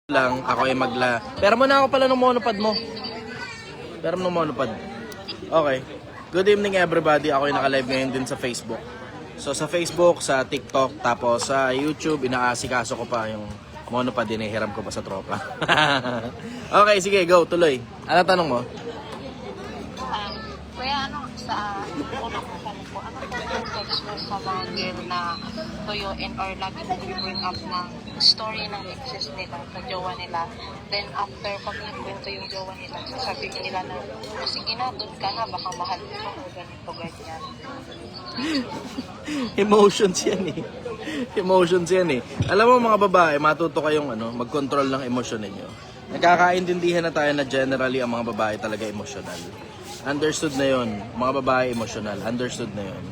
lang, ako ay Pero muna ako pala ng monopod mo. Pero ng monopod. Okay. Good evening everybody. Ako ay naka-live ngayon din sa Facebook. So sa Facebook, sa TikTok, tapos sa YouTube, inaasikaso ko pa yung monopod, hinihiram ko pa sa tropa. Okay, sige, go, tuloy. Ano tanong mo? Kaya sa unang tanong ko, ano ba yung text mo sa mga girl na tuyuin or lagi mo bring up ng story ng exes nila sa jowa nila, then after pag nagkwento yung jowa nila, sasabihin nila na, sige na, doon ka na, baka mahal mo o ganito, ganyan. Emotions yan eh. Emotions yan eh. Alam mo mga babae, matuto kayong mag-control ng emosyon ninyo. Nagkakaintindihan na tayo na generally ang mga babae talaga emotional. Understood na yon, mga babae emotional, understood na yon.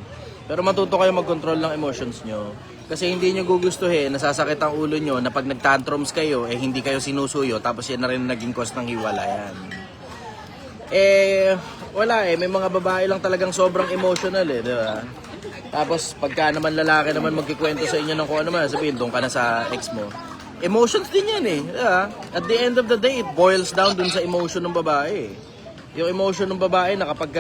Pero matuto kayo mag-control ng emotions nyo. Kasi hindi nyo gugustuhin, nasasakit ang ulo nyo na pag nag-tantrums kayo, hindi kayo sinusuyo, tapos yan na rin naging cause ng hiwalayan. Wala may mga babae lang talagang sobrang emotional di ba? Tapos pagka naman lalaki naman magkikwento sa inyo ng kung ano man, sabihin, doon ka na sa ex mo. Emotions din yan diba? At the end of the day, it boils down dun sa emotion ng babae. Yung emotion ng babae na kapag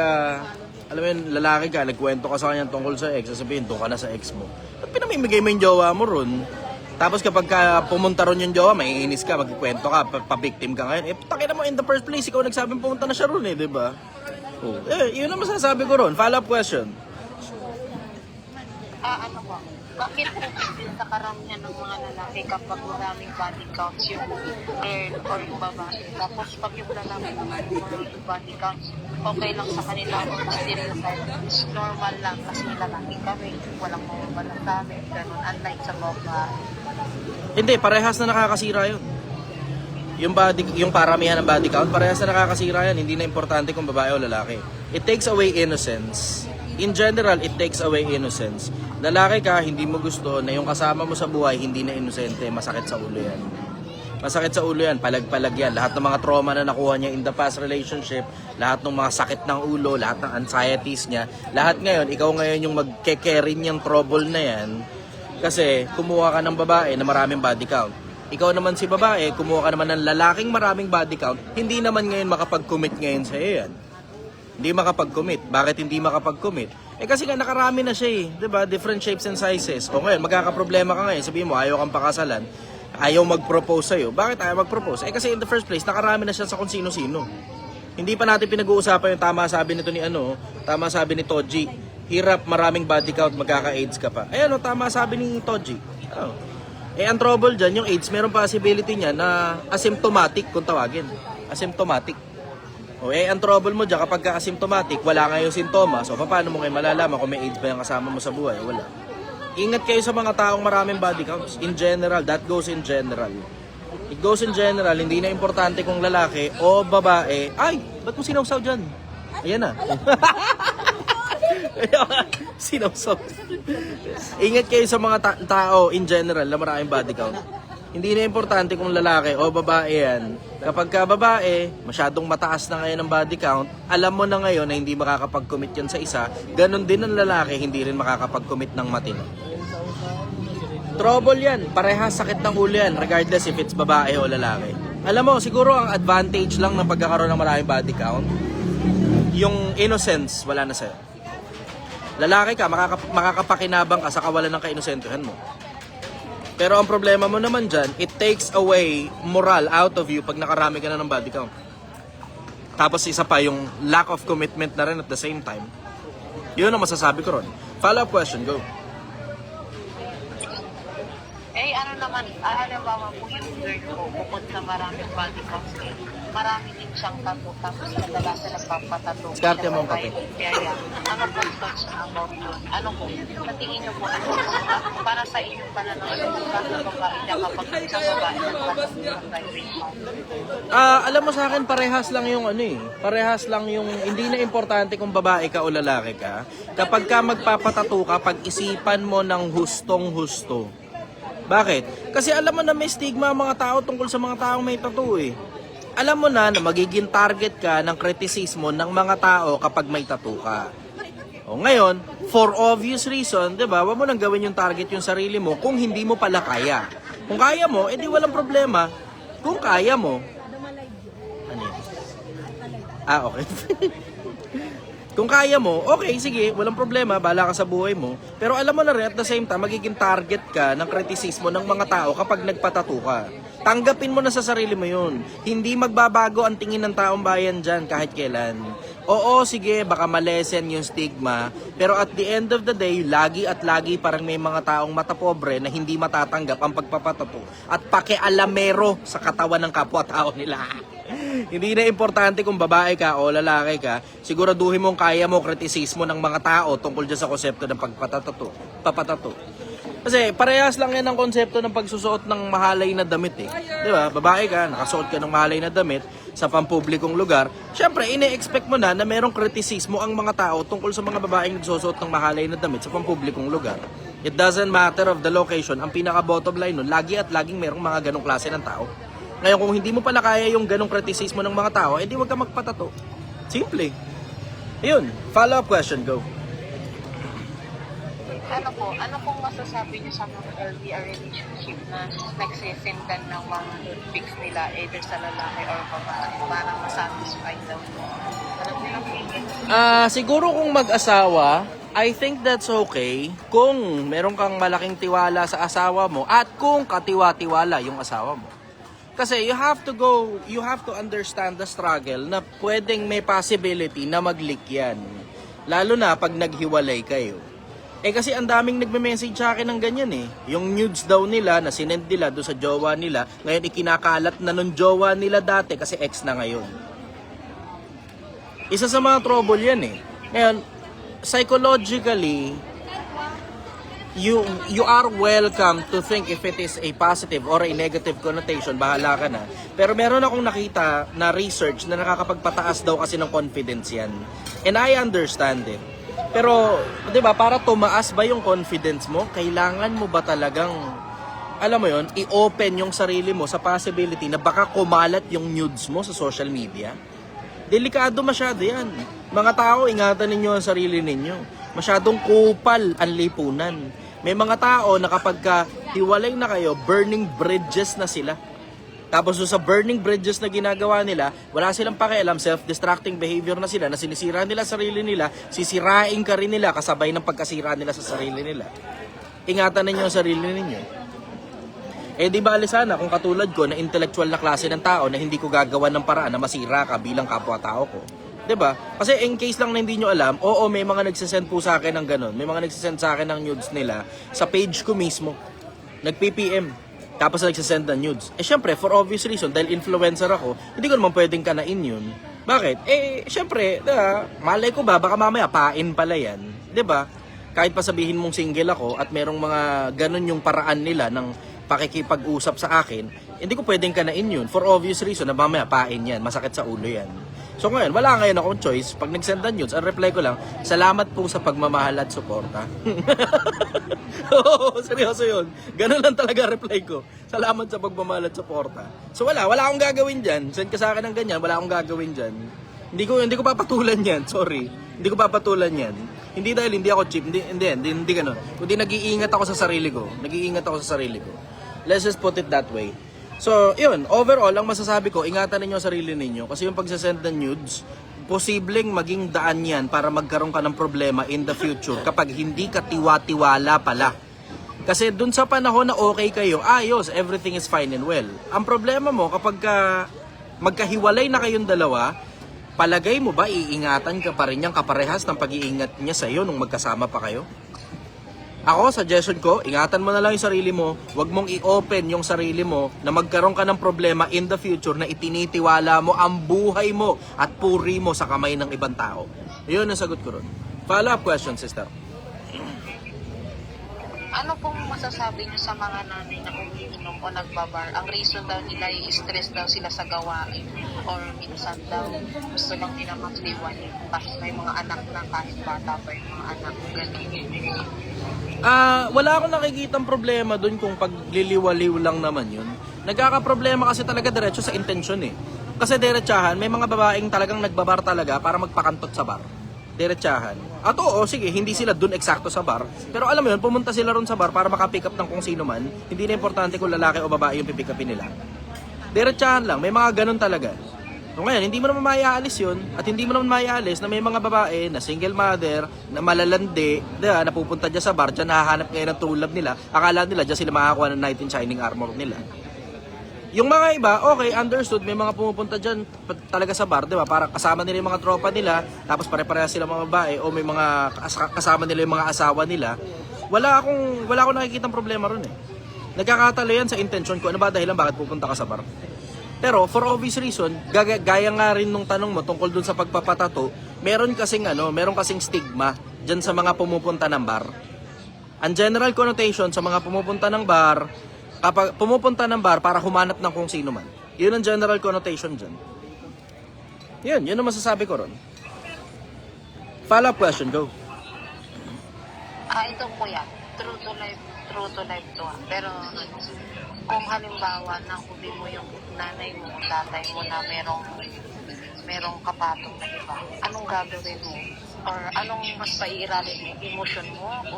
alam mo yun, lalaki ka, nagkwento ka sa kanya tungkol sa ex, sasabihin, doon ka na sa ex mo. At pinamimigay mo yung jowa mo ron. Tapos kapag pumunta ron yung jowa, maiinis ka, magkikwento ka, pa-victim ka ngayon. Takin mo in the first place, ikaw nagsabing pumunta na siya ron di ba? Yun ang masasabi ko ron. Follow-up question. Ano ba? Bakit po sa karamihan ng mga lalaki kapag maraming body counts yung girl or yung babae? Tapos pag yung lalaki naman yung body counts, okay lang sa kanila or stereotype, it's normal lang kasi lalaki kami, walang mawawala sa amin, ganun, unlike sa babae. Hindi, parehas na nakakasira yun. Yung paramihan ng body count, parehas na nakakasira yan. Hindi na importante kung babae o lalaki. It takes away innocence. In general, it takes away innocence. Lalaki ka, hindi mo gusto na yung kasama mo sa buhay hindi na inosente, masakit sa ulo yan. Masakit sa ulo yan, palag-palag yan. Lahat ng mga trauma na nakuha niya in the past relationship, lahat ng mga sakit ng ulo, lahat ng anxieties niya, lahat ngayon, ikaw ngayon yung magke-carry niyang trouble na yan kasi kumuha ka ng babae na maraming body count. Ikaw naman si babae, kumuha ka naman ng lalaking maraming body count, hindi naman ngayon makapag-commit ngayon sa'yo yan. Hindi makapag-commit. Bakit hindi makapag-commit? Kasi nga nakarami na siya diba? Different shapes and sizes. O ngayon, magkakaproblema ka ngayon. Sabihin mo, ayaw kang pakasalan. Ayaw mag-propose sa'yo. Bakit ayaw mag-propose? Kasi in the first place, nakarami na siya sa kung sino-sino. Hindi pa natin pinag-uusapan yung tama sabi nito tama sabi ni Toji. Hirap, maraming body count, magkaka-AIDS ka pa. Tama sabi ni Toji. Ang trouble dyan, yung AIDS, meron possibility niya na asymptomatic kung tawagin. Asymptomatic. Ang trouble mo dyan, kapag ka-asymptomatic, wala nga yung sintomas, paano mo kayo malalaman kung may AIDS ba yung kasama mo sa buhay? Wala. Ingat kayo sa mga taong maraming body counts. In general, that goes in general. It goes in general, hindi na importante kung lalaki o babae. Ay, ba't mo sinawsaw dyan? Ayan na. Sinawsaw. Ingat kayo sa mga tao in general na maraming body count. Hindi na importante kung lalaki o babae yan. Kapag ka babae, masyadong mataas na ngayon ang body count, alam mo na ngayon na hindi makakapag-commit yun sa isa, ganun din ang lalaki, hindi rin makakapag-commit ng matino. Trouble yan, parehas sakit ng ulo yan, regardless if it's babae o lalaki. Alam mo, siguro ang advantage lang ng pagkakaroon ng maraming body count, yung innocence, wala na sa'yo. Lalaki ka, makakapakinabang ka sa kawalan ng kainosentuhan mo. Pero ang problema mo naman dyan, it takes away moral out of you pag nakarami ka na ng body count. Tapos isa pa, yung lack of commitment na rin at the same time. Yun ang masasabi ko ron. Follow-up question, go. Ano naman, halimbawa po yung girl ko, bukod sa maraming body counts, marami din siyang tattoo, tapos kadalasan nagpapatattoo. Skarte mo ang kape. Ano po thoughts about yun? Ano po, sa tingin niyo po, para sa inyong pananaw, sa babae na kapag sa babae alam mo sa akin, parehas lang yung parehas lang yung, hindi na importante kung babae ka o lalaki ka. Kapag ka magpapatattoo ka, pag-isipan mo ng hustong-husto. Bakit? Kasi alam mo na may stigma ang mga tao tungkol sa mga taong may tattoo Alam mo na magiging target ka ng kritisismo ng mga tao kapag may tattoo ka. Ngayon, for obvious reason, 'di ba? Huwag mo nang gawin yung target yung sarili mo kung hindi mo pala kaya. Kung kaya mo, edi walang problema. Kung kaya mo, ano yun? Okay. Kung kaya mo, okay, sige, walang problema, bahala ka sa buhay mo. Pero alam mo na rin, at the same time, magiging target ka ng kritisismo ng mga tao kapag nagpatato ka. Tanggapin mo na sa sarili mo yun. Hindi magbabago ang tingin ng taong bayan dyan kahit kailan. Oo, sige, baka malesen yung stigma. Pero at the end of the day, lagi at lagi parang may mga taong matapobre na hindi matatanggap ang pagpapatato at pakialamero sa katawan ng kapwa-tao nila. Hindi na importante kung babae ka o lalaki ka, siguraduhin mong kaya mo kritisismo ng mga tao tungkol dyan sa konsepto ng papatato. Kasi parehas lang yan ang konsepto ng pagsusuot ng mahalay na damit eh. Di ba? Babae ka, nakasuot ka ng mahalay na damit sa pampublikong lugar. Siyempre, ine-expect mo na merong kritisismo ang mga tao tungkol sa mga babaeng nagsusuot ng mahalay na damit sa pampublikong lugar. It doesn't matter of the location. Ang pinaka-bottom line nun, lagi at laging merong mga ganong klase ng tao. Ngayon, kung hindi mo pala kaya yung ganong kritisismo ng mga tao, edi wag ka magpatato. Simple. Ayun, follow-up question, go. Ano pong masasabi niyo sa mga LDR relationship na nagsisindan ng mga pics nila either sa lalaki or babae para masatisfy daw? Siguro kung mag-asawa, I think that's okay kung meron kang malaking tiwala sa asawa mo at kung katiwa-tiwala yung asawa mo. Kasi you have to understand the struggle na pwedeng may possibility na mag-leak yan. Lalo na pag naghiwalay kayo. Kasi ang daming nagme-message sa akin ng ganyan eh. Yung nudes daw nila na sinend nila doon sa jowa nila, ngayon ikinakalat na nung jowa nila dati kasi ex na ngayon. Isa sa mga trouble yan eh. Ngayon, psychologically, you are welcome to think if it is a positive or a negative connotation, bahala ka na. Pero meron akong nakita na research na nakakapagpataas daw kasi ng confidence yan. And I understand it. Pero, 'di ba, para tumaas ba yung confidence mo, kailangan mo ba talagang alam mo 'yon, i-open yung sarili mo sa possibility na baka kumalat yung nudes mo sa social media? Delikado masyado 'yan. Mga tao, ingatan ninyo ang sarili ninyo. Masyadong kupal ang lipunan. May mga tao na kapag hiwalay na kayo, burning bridges na sila. Tapos sa burning bridges na ginagawa nila, wala silang pakialam, self-destructing behavior na sila, na sinisira nila sarili nila, sisirain ka rin nila kasabay ng pagkasira nila sa sarili nila. Ingatan ninyo ang sarili ninyo. Di bali sana kung katulad ko na intellectual na klase ng tao na hindi ko gagawa ng paraan na masira ka bilang kapwa-tao ko. 'Di ba? Kasi in case lang na hindi nyo alam, oo, may mga nagsisend po sa akin ng ganun. May mga nagsisend sa akin ng nudes nila sa page ko mismo. Nag-PPM. Tapos nagsisend ng nudes. Syempre, for obvious reason, dahil influencer ako, hindi ko naman pwedeng kanain yun. Bakit? Syempre, malay ko ba, baka mamaya pain pala yan. 'Di ba? Kahit pa sabihin mong single ako at merong mga ganun yung paraan nila ng pakikipag-usap sa akin, hindi ko pwedeng kanain yun. For obvious reason, na mamaya pain yan. Masakit sa ulo yan. So ngayon, wala ngayon akong choice. Pag nag-send ng nudes, ang reply ko lang, salamat po sa pagmamahal at suporta. Oo, seryoso yun. Ganun lang talaga reply ko. Salamat sa pagmamahal at suporta. So wala akong gagawin dyan. Send ka sa akin ng ganyan, wala akong gagawin dyan. Hindi ko papatulan yan, sorry. Hindi ko papatulan yan. Hindi dahil hindi ako cheap, hindi ganun. Kundi nag-iingat ako sa sarili ko. Let's just put it that way. So, yun, overall, ang masasabi ko, ingatan ninyo ang sarili ninyo. Kasi yung pagsasend ng nudes, posibleng maging daan yan para magkaroon ka ng problema in the future kapag hindi ka tiwa-tiwala pala. Kasi dun sa panahon na okay kayo, ayos, everything is fine and well. Ang problema mo, kapag magkahiwalay na kayong dalawa, palagay mo ba iingatan ka pa rin niyang kaparehas ng pag-iingat niya sa'yo nung magkasama pa kayo? Ako, suggestion ko, ingatan mo na lang yung sarili mo. Huwag mong i-open yung sarili mo na magkaroon ka ng problema in the future na itinitiwala mo ang buhay mo at puri mo sa kamay ng ibang tao. Yun ang sagot ko ron. Follow-up question, sister. Ano pong masasabi niyo sa mga nanay na umiinom o nagbabar? Ang reason daw nila ay stress daw sila sa gawain or minsan daw gusto lang nila mag-liwan. Tapos may mga anak na kahit bata pa yung mga anak. Ganun. Wala akong nakikitang problema dun kung pagliliwaliw lang naman yun. Nagkakaproblema kasi talaga diretso sa intensyon eh. Kasi diretsahan, may mga babaeng talagang nagbabar talaga para magpakantot sa bar. Diretsahan. At oo, sige, hindi sila dun eksakto sa bar. Pero alam mo yun, pumunta sila ron sa bar para makapick up ng kung sino man. Hindi na importante kung lalaki o babae yung pipick upin nila. Diretsahan lang, may mga ganun talaga. So ngayon, hindi mo naman maiaalis yun, at hindi mo naman maiaalis na may mga babae na single mother, na malalandi, na pupunta dyan sa bar, dyan nahahanap ngayon ng true love nila, akala nila dyan sila makakuha ng knight in shining armor nila. Yung mga iba, okay, understood, may mga pumupunta dyan talaga sa bar, di ba? Para kasama nila yung mga tropa nila, tapos pare-pareha sila mga babae, o may mga kasama nila yung mga asawa nila. Wala akong nakikitang problema ron eh. Nagkakatalo yan sa intention ko, ano ba dahilan bakit pupunta ka sa bar? Pero for obvious reason, gaya nga rin nung tanong mo tungkol dun sa pagpapatato, meron kasing stigma dyan sa mga pumupunta ng bar. Ang general connotation sa mga pumupunta ng bar, kapag pumupunta ng bar para humanap ng kung sino man. Yun ang general connotation dyan. Yun ang masasabi ko ron. Follow-up question, go. Ito kuya, true to life to. Pero kung halimbawa nahuli mo yung nanay mo, tatay mo na merong kapatong na iba, anong gagawin mo? Or anong mas paiiralin mo? Emotion mo? O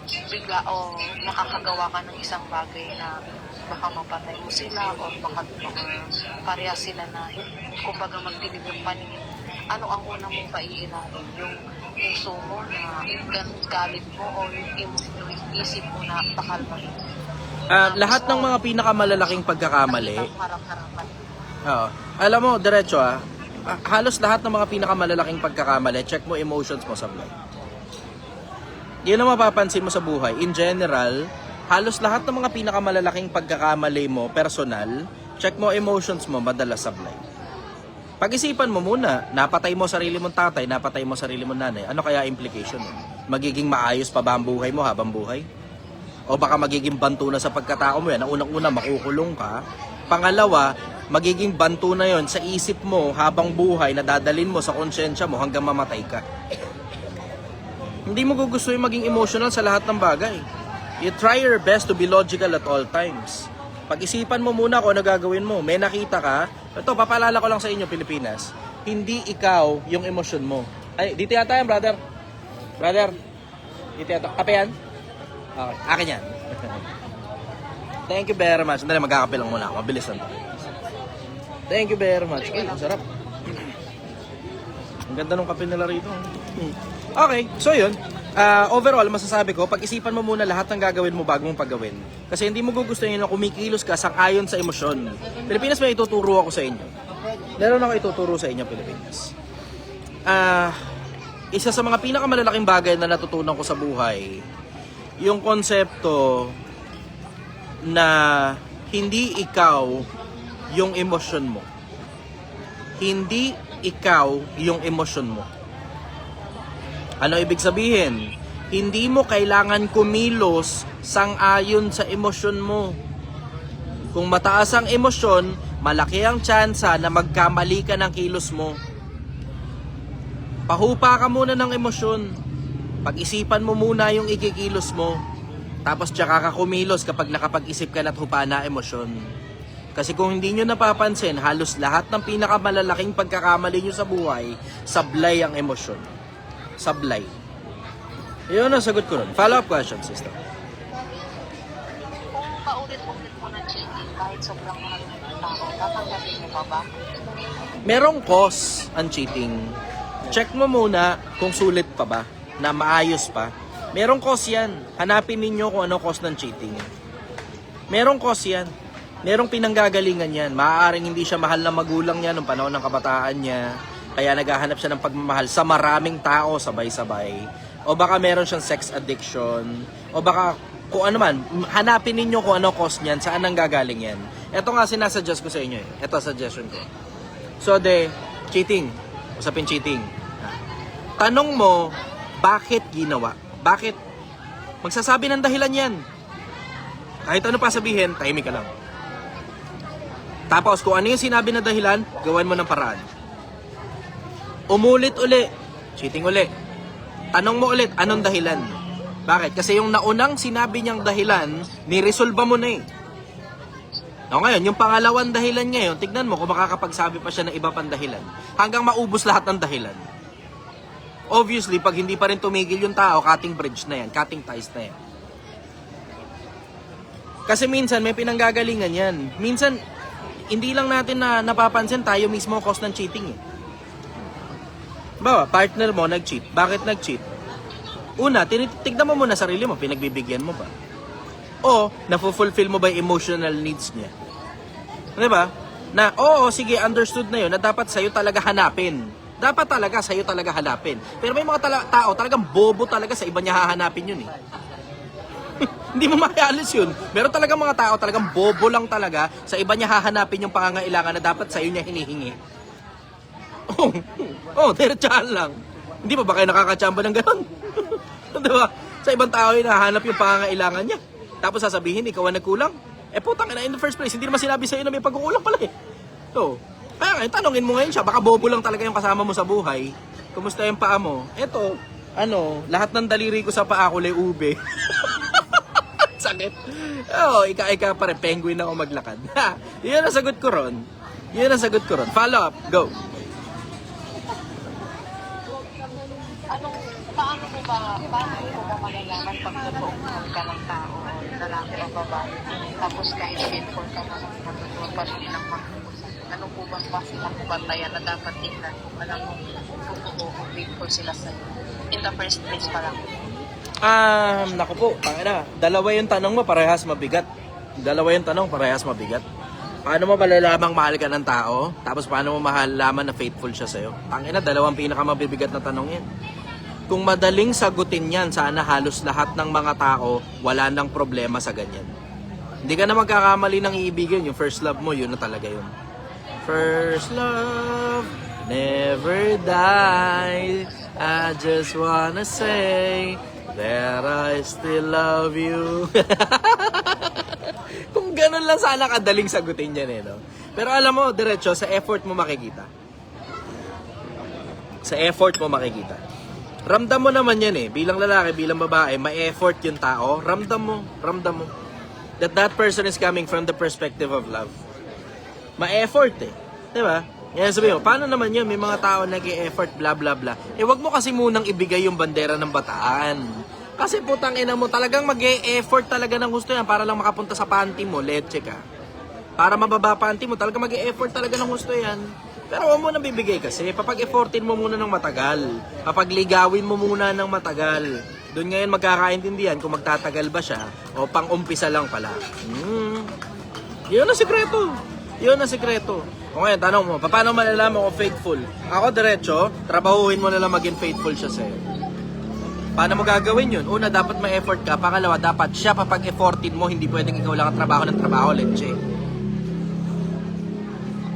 bigla o makakagawa ka ng isang bagay na baka mapatay mo sila o baka pareha sila na kumbaga magdilig yung paningin. Ano ang una mong paiiralin? Yung puso mo na galit mo o yung isip mo na pakalma mo? Lahat ng mga pinakamalalaking pagkakamali, alam mo, diretso halos lahat ng mga pinakamalalaking pagkakamali, check mo emotions mo sablay. Yun ang mapapansin mo sa buhay. In general, halos lahat ng mga pinakamalalaking pagkakamali mo, personal, check mo emotions mo, madalas sablay. Pag-isipan mo muna, napatay mo sarili mong tatay, napatay mo sarili mong nanay, ano kaya implication mo? Magiging maayos pa ba ang buhay mo habang buhay? O baka magiging banto na sa pagkatao mo yan, na unang-una makukulong ka. Pangalawa, magiging banto na yon sa isip mo habang buhay na dadalin mo sa konsyensya mo hanggang mamatay ka. Hindi mo gusto yung maging emotional sa lahat ng bagay. You try your best to be logical at all times. Pag-isipan mo muna kung ano gagawin mo. May nakita ka, ito, papaalala ko lang sa inyo, Pilipinas, hindi ikaw yung emosyon mo. Ay, dito yata yan, brother. Brother, dito yata. Kape yan? Okay, akin yan. Thank you very much. Dali, magkakape lang muna ako. Mabilis lang. Thank you very much. Uy, ang sarap. Ang ganda ng kape nila rito. Okay, so yun. Overall, masasabi ko, pag-isipan mo muna lahat ng gagawin mo bago mong pagawin. Kasi hindi mo gugustuhin na kumikilos ka sang-ayon sa emosyon. Pilipinas, may ituturo ako sa inyo. Meron ako ituturo sa inyo, Pilipinas. Isa sa mga pinakamalalaking bagay na natutunan ko sa buhay, yung konsepto na hindi ikaw yung emosyon mo. Hindi ikaw yung emosyon mo. Ano ibig sabihin? Hindi mo kailangan kumilos sang-ayon sa emosyon mo. Kung mataas ang emosyon, malaki ang tsansa na magkamali ka ng kilos mo. Pahupa ka muna ng emosyon. Pag-isipan mo muna yung ikikilos mo. Tapos tsaka ka kumilos kapag nakapag-isip ka na at hupa na emosyon. Kasi kung hindi nyo napapansin, halos lahat ng pinakamalalaking pagkakamali nyo sa buhay, sablay ang emosyon. Sablay. Yun ang sagot ko nun. Follow-up question, sister. Kung paulit-ulit mo na cheating kahit sobrang mahal mo ng tao, tatanggapin mo pa ba? Merong cause ang cheating. Check mo muna kung sulit pa ba, na maayos pa. Merong cause yan. Hanapin ninyo kung ano cause ng cheating. Merong cause yan. Merong pinanggagalingan yan. Maaaring hindi siya mahal na magulang niya nung panahon ng kabataan niya. Kaya naghahanap siya ng pagmamahal sa maraming tao sabay-sabay. O baka meron siyang sex addiction. O baka kung ano man. Hanapin ninyo kung ano cause niyan. Saan ang gagaling yan. Ito nga sinasuggest ko sa inyo. Ito suggestion ko. So cheating. Usapin cheating. Tanong mo, bakit ginawa? Bakit? Magsasabi ng dahilan yan. Kahit ano pa sabihin, tahimik ka lang. Tapos kung ano yung sinabi na dahilan, gawan mo ng paraan. Umulit uli, cheating uli. Tanong mo ulit, anong dahilan? Bakit? Kasi yung naunang sinabi niyang dahilan, niresolba mo na eh. No, ngayon, yung pangalawang dahilan ngayon, tignan mo kung makakapagsabi pa siya ng iba pang dahilan. Hanggang maubos lahat ng dahilan. Obviously, pag hindi pa rin tumigil yung tao, cutting bridge na yan, cutting ties na yan. Kasi minsan, may pinanggagalingan yan. Minsan, hindi lang natin na napapansin tayo mismo ang cause ng cheating eh. Bawa, partner mo nag-cheat. Bakit nag-cheat? Una, tignan mo muna sarili mo, pinagbibigyan mo ba? O, na-fulfill mo ba yung emotional needs niya? Di ba? Na, oo, sige, understood na yun, na dapat sa'yo talaga hanapin. Dapat talaga sa'yo talaga hanapin. Pero may mga tao, talagang bobo talaga sa iba niya hahanapin yun eh. Hindi mo makialis yun. Meron talagang mga tao, talagang bobo lang talaga, sa iba niya hahanapin yung pangangailangan na dapat sa'yo niya hinihingi. Diretsahan lang. Hindi pa ba kayo nakakachamba ng gano'n? Di ba? Sa ibang tao yung nahanap yung pangangailangan niya. Tapos sasabihin, ikaw ang nagkulang. Putang ina, in the first place, hindi naman sinabi sa'yo na may pagkukulang pala eh. So, kaya ngayon, tanongin mo ngayon siya, baka bobo lang talaga yung kasama mo sa buhay. Kumusta yung paa mo? Eto, lahat ng daliri ko sa paa ko lay ube. Sakit. Ika pa rin, penguin ako maglakad. Yun ang sagot ko ron. Follow up, go. Paano mo ba malalaman pag totoo ka ng tao, lalaki o babae, tapos kahit faithful ka na ng pa rin ng mag-usap? Ano po ba silang bantayan na dapat tingnan kung alam mo totoo o faithful sila sa'yo? In the first place pa lang. Naku po, tangina. Dalawa yung tanong mo, parehas mabigat. Paano mo malalamang mahal ka ng tao? Tapos paano mo malalaman na faithful siya sa'yo? Tangina, dalawang pinakamabibigat na tanong yan. Kung madaling sagutin yan, sana halos lahat ng mga tao wala nang problema sa ganyan. Hindi ka na magkakamali ng iibigin. Yung first love mo, yun na talaga yun. First love never dies. I just wanna say that I still love you. Kung ganun lang sana kadaling sagutin yan eh, no? Pero alam mo, diretso, sa effort mo makikita. Ramdam mo naman yan eh. Bilang lalaki, bilang babae, may effort yung tao. Ramdam mo. That person is coming from the perspective of love. May effort eh. Diba? Yan sabihin mo, paano naman yun? May mga tao nag-e-effort, blah blah blah. Wag mo kasi munang ibigay yung bandera ng bataan. Kasi putang ina mo, talagang mag-e-effort talaga ng gusto yan para lang makapunta sa panty mo, leche ka. Para mababa panty mo, talagang mag-e-effort talaga ng gusto yan. Pero huwag mo nang bibigay kasi, papag-effortin mo muna ng matagal. Papagligawin mo muna ng matagal. Doon ngayon magkakaintindihan kung magtatagal ba siya o pang-umpisa lang pala. Yun ang sikreto. O ngayon, tanong mo, paano malalaman kung faithful? Ako diretso, trabahuhin mo na lang maging faithful siya sa'yo. Paano mo gagawin yun? Una, dapat may effort ka. Pangalawa, dapat siya papag-effortin mo. Hindi pwedeng ikaw lang ang trabaho, leche.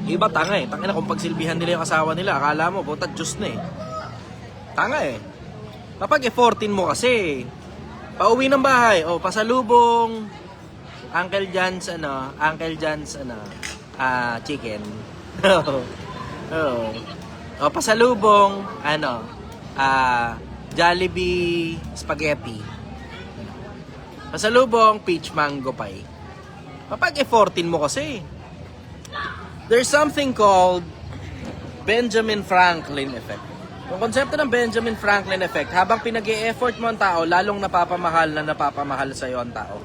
Iba tanga eh. Tanga na kung pagsilbihan nila yung asawa nila, akala mo, puta, Diyos na eh. Tanga eh. Papag-effortin mo kasi. Pauwi ng bahay, pasalubong. Uncle John's, chicken. Pasalubong, Jollibee spaghetti. Pasalubong, peach mango pie. Papag-effortin mo kasi. There's something called Benjamin Franklin effect. Yung konsepto ng Benjamin Franklin effect, habang pinag-e-effort mo ang tao, lalong napapamahal sa'yo ang tao.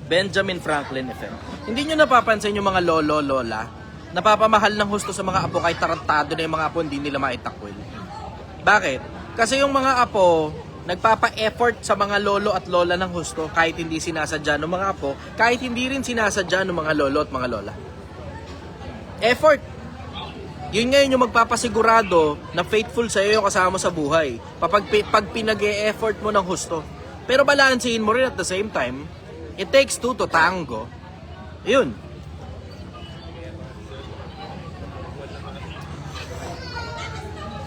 Benjamin Franklin effect. Hindi nyo napapansin yung mga lolo-lola, napapamahal ng husto sa mga apo kahit tarantado na yung mga apo, hindi nila maitakwil. Bakit? Kasi yung mga apo, nagpapa-effort sa mga lolo at lola ng husto kahit hindi sinasadya ng mga apo, kahit hindi rin sinasadya ng mga lolo at mga lola. Effort. Yun ngayon yung magpapasigurado na faithful sa'yo yung kasama mo sa buhay. Pag pinag-e-effort mo ng husto. Pero balansehin mo rin at the same time, it takes two to tango. Yun.